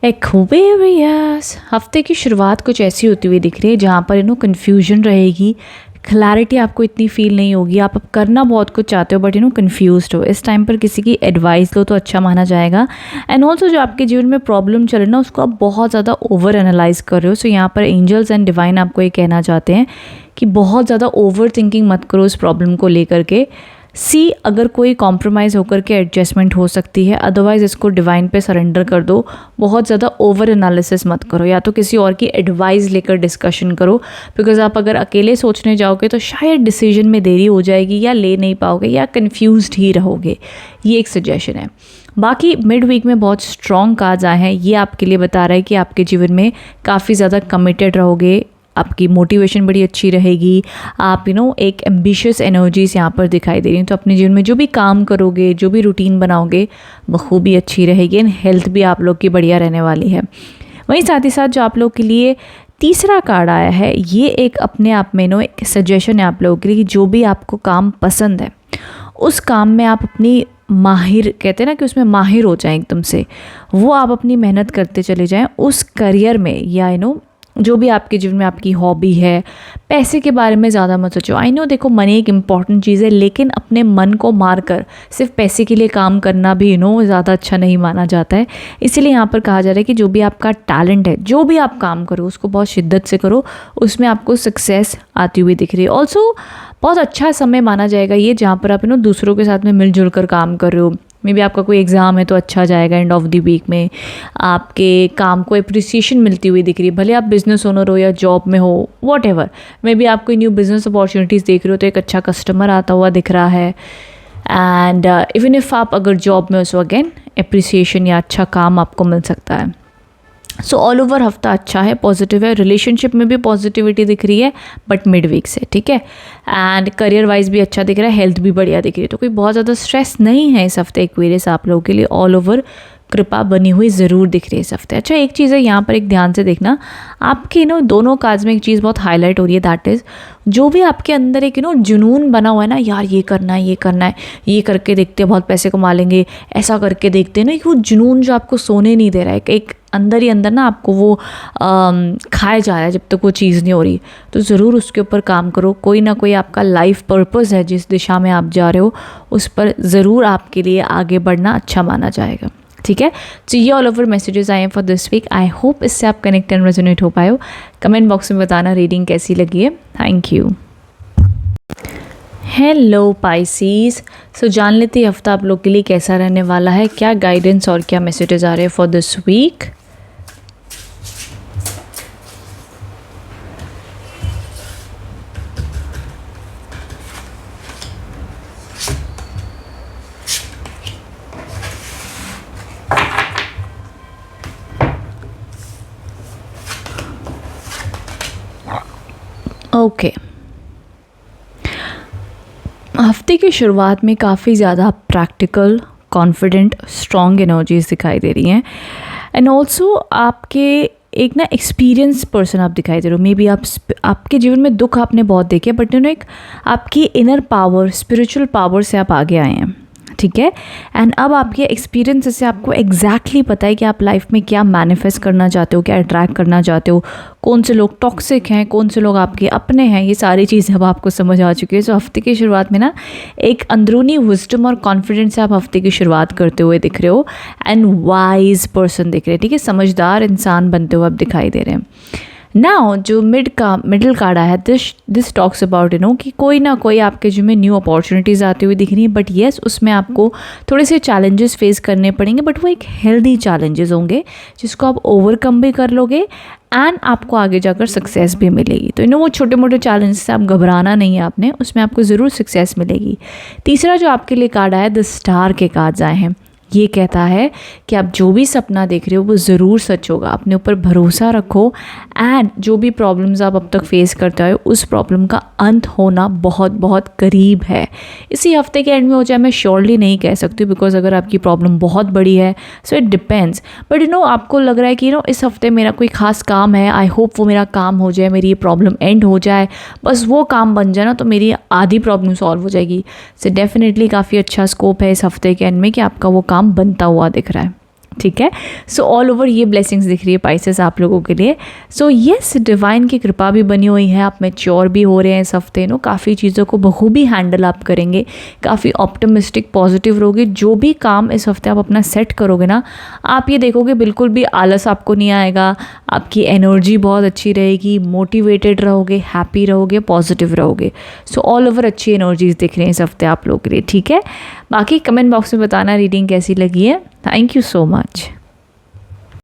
Speaker 1: Aquarius. हफ्ते की शुरुआत कुछ ऐसी होती हुई दिख रही है जहाँ पर कन्फ्यूजन रहेगी, क्लैरिटी आपको इतनी फील नहीं होगी. आप अब करना बहुत कुछ चाहते हो बट कन्फ्यूज्ड हो. इस टाइम पर किसी की एडवाइस लो तो अच्छा माना जाएगा. एंड ऑल्सो जो आपके जीवन में प्रॉब्लम चल रही है ना उसको आप बहुत ज़्यादा ओवर एनालाइज कर रहे हो. सो यहाँ पर एंजल्स एंड डिवाइन आपको ये कहना चाहते हैं कि बहुत ज़्यादा ओवर थिंकिंग मत करो उस प्रॉब्लम को लेकर के. सी अगर कोई कॉम्प्रोमाइज़ होकर के एडजस्टमेंट हो सकती है, अदरवाइज़ इसको डिवाइन पे सरेंडर कर दो. बहुत ज़्यादा ओवर एनालिसिस मत करो, या तो किसी और की एडवाइस लेकर डिस्कशन करो, बिकॉज आप अगर अकेले सोचने जाओगे तो शायद डिसीजन में देरी हो जाएगी, या ले नहीं पाओगे, या कन्फ्यूज्ड ही रहोगे. ये एक सजेशन है. बाकी मिड वीक में बहुत स्ट्रॉन्ग कार्ड्स आए हैं. ये आपके लिए बता रहा है कि आपके जीवन में काफ़ी ज़्यादा कमिटेड रहोगे, आपकी मोटिवेशन बड़ी अच्छी रहेगी, आप एक एम्बिशियस एनर्जीज यहाँ पर दिखाई दे रही हैं. तो अपने जीवन में जो भी काम करोगे, जो भी रूटीन बनाओगे, बखूबी अच्छी रहेगी. एंड हेल्थ भी आप लोग की बढ़िया रहने वाली है. वहीं साथ ही साथ जो आप लोग के लिए तीसरा कार्ड आया है, ये एक अपने आप में एक सजेशन है आप लोगों के लिए कि जो भी आपको काम पसंद है उस काम में आप अपनी माहिर, कहते हैं ना कि उसमें माहिर हो जाएं एकदम से, वो आप अपनी मेहनत करते चले जाएं उस करियर में, या जो भी आपके जीवन में आपकी हॉबी है. पैसे के बारे में ज़्यादा मत सोचो. आई नो, देखो मनी एक इम्पॉर्टेंट चीज़ है, लेकिन अपने मन को मार कर सिर्फ पैसे के लिए काम करना भी ज़्यादा अच्छा नहीं माना जाता है. इसीलिए यहाँ पर कहा जा रहा है कि जो भी आपका टैलेंट है, जो भी आप काम करो उसको बहुत शिद्दत से करो, उसमें आपको सक्सेस आती हुई दिख रही है. ऑल्सो बहुत अच्छा समय माना जाएगा ये, जहाँ पर आप दूसरों के साथ में मिलजुल कर काम कर रहे हो. मे बी आपका कोई एग्ज़ाम है तो अच्छा जाएगा. एंड ऑफ द वीक में आपके काम को अप्रिसिएशन मिलती हुई दिख रही है, भले आप बिजनेस ओनर हो या जॉब में हो, वॉट एवर. मे बी आप कोई न्यू बिजनेस अपॉर्चुनिटीज़ देख रहे हो तो एक अच्छा कस्टमर आता हुआ दिख रहा है. एंड इवन इफ़ आप अगर जॉब में हो सो अगेन अप्रिसिएशन या अच्छा काम आपको मिल सकता है. सो ऑल ओवर हफ्ता अच्छा है, पॉजिटिव है. रिलेशनशिप में भी पॉजिटिविटी दिख रही है बट मिड वीक से. ठीक है, एंड करियर वाइज भी अच्छा दिख रहा है, हेल्थ भी बढ़िया दिख रही है. तो कोई बहुत ज़्यादा स्ट्रेस नहीं है इस हफ्ते एक्वेरियस आप लोगों के लिए. ऑल ओवर कृपा बनी हुई ज़रूर दिख रही है इस हफ्ते. अच्छा, एक चीज़ है यहाँ पर, एक ध्यान से देखना, आपके दोनों कार्ड्स में एक चीज़ बहुत हाईलाइट हो रही है. दैट इज़ जो भी आपके अंदर एक जुनून बना हुआ है ना, यार ये करना है, ये करना है, ये करके देखते हैं बहुत पैसे कमा लेंगे, ऐसा करके देखते हैं ना, कि वो जुनून जो आपको सोने नहीं दे रहा है, एक अंदर ही अंदर ना आपको वो खाया जा रहा है जब तक वो चीज़ नहीं हो रही. तो ज़रूर उसके ऊपर काम करो. कोई ना कोई आपका लाइफ पर्पज़ है, जिस दिशा में आप जा रहे हो उस पर ज़रूर आपके लिए आगे बढ़ना अच्छा माना जाएगा. ठीक है, तो ये ऑल ओवर मैसेजेस आए हैं for this week. I hope इससे आप कनेक्ट एंड रेजोनेट हो पाए हो. कमेंट बॉक्स में बताना रीडिंग कैसी लगी है. Thank you. Hello Pisces. So जान लेते हैं हफ्ता आप लोग के लिए कैसा रहने वाला है, क्या गाइडेंस और क्या मैसेजेस आ रहे हैं फॉर दिस वीक. ओके, हफ्ते की शुरुआत में काफ़ी ज़्यादा प्रैक्टिकल, कॉन्फिडेंट, स्ट्रॉन्ग एनर्जीज दिखाई दे रही हैं. एंड ऑल्सो आपके एक ना एक्सपीरियंस पर्सन आप दिखाई दे रहे हो. मे बी आपके जीवन में दुख आपने बहुत देखे, बट एक आपकी इनर पावर, स्पिरिचुअल पावर से आप आगे आए हैं. ठीक है। एंड अब आपके एक्सपीरियंस से आपको एग्जैक्टली पता है कि आप लाइफ में क्या मैनिफेस्ट करना चाहते हो, क्या अट्रैक्ट करना चाहते हो, कौन से लोग टॉक्सिक हैं, कौन से लोग आपके अपने हैं, ये सारी चीज़ें अब आपको समझ आ चुकी है। तो हफ्ते की शुरुआत में ना एक अंदरूनी विजडम और कॉन्फिडेंस से आप हफ्ते की शुरुआत करते हुए दिख रहे हो एंड वाइज पर्सन दिख रहे हैं, ठीक है, समझदार इंसान बनते हुए आप दिखाई दे रहे हैं। नाउ जो मिडिल कार्ड आया है, दिस टॉक्स अबाउट कि कोई ना कोई आपके जो में न्यू अपॉर्चुनिटीज़ आती हुई दिख रही हैं, बट येस उसमें आपको थोड़े से चैलेंजेस फेस करने पड़ेंगे, बट वो एक हेल्दी चैलेंजेस होंगे जिसको आप ओवरकम भी कर लोगे एंड आपको आगे जाकर सक्सेस भी मिलेगी। तो वो छोटे मोटे चैलेंज से आप घबराना नहीं है आपने, उसमें आपको ज़रूर सक्सेस मिलेगी। तीसरा जो आपके लिए कार्ड आया है, द स्टार के कार्ड्स आए हैं। ये कहता है कि आप जो भी सपना देख रहे हो वो ज़रूर सच होगा, अपने ऊपर भरोसा रखो एंड जो भी प्रॉब्लम्स आप अब तक फेस करते आए हो उस प्रॉब्लम का अंत होना बहुत बहुत करीब है। इसी हफ्ते के एंड में हो जाए मैं श्योरली नहीं कह सकती, बिकॉज अगर आपकी प्रॉब्लम बहुत बड़ी है सो इट डिपेंड्स, बट आपको लग रहा है कि इस हफ्ते मेरा कोई खास काम है, आई होप वो मेरा काम हो जाए, मेरी ये प्रॉब्लम एंड हो जाए, बस वो काम बन जाए ना तो मेरी आधी प्रॉब्लम सॉल्व हो जाएगी। सो डेफिनेटली काफ़ी अच्छा स्कोप है इस हफ्ते के एंड में कि आपका वो काम बनता हुआ दिख रहा है, ठीक है। सो ऑल ओवर ये ब्लेसिंग्स दिख रही है पाइसेस आप लोगों के लिए। सो येस, डिवाइन की कृपा भी बनी हुई है, आप मैच्योर भी हो रहे हैं इस हफ्ते। काफ़ी चीज़ों को बखूबी हैंडल आप करेंगे, काफ़ी ऑप्टिमिस्टिक पॉजिटिव रहोगे। जो भी काम इस हफ्ते आप अपना सेट करोगे ना, आप ये देखोगे बिल्कुल भी आलस आपको नहीं आएगा, आपकी एनर्जी बहुत अच्छी रहेगी, मोटिवेटेड रहोगे, हैप्पी रहोगे, पॉजिटिव रहोगे। सो ऑल ओवर अच्छी एनर्जीज दिख रही हैं इस हफ्ते आप लोगों के लिए, ठीक है। बाकी कमेंट बॉक्स में बताना रीडिंग कैसी लगी है। Thank you so much.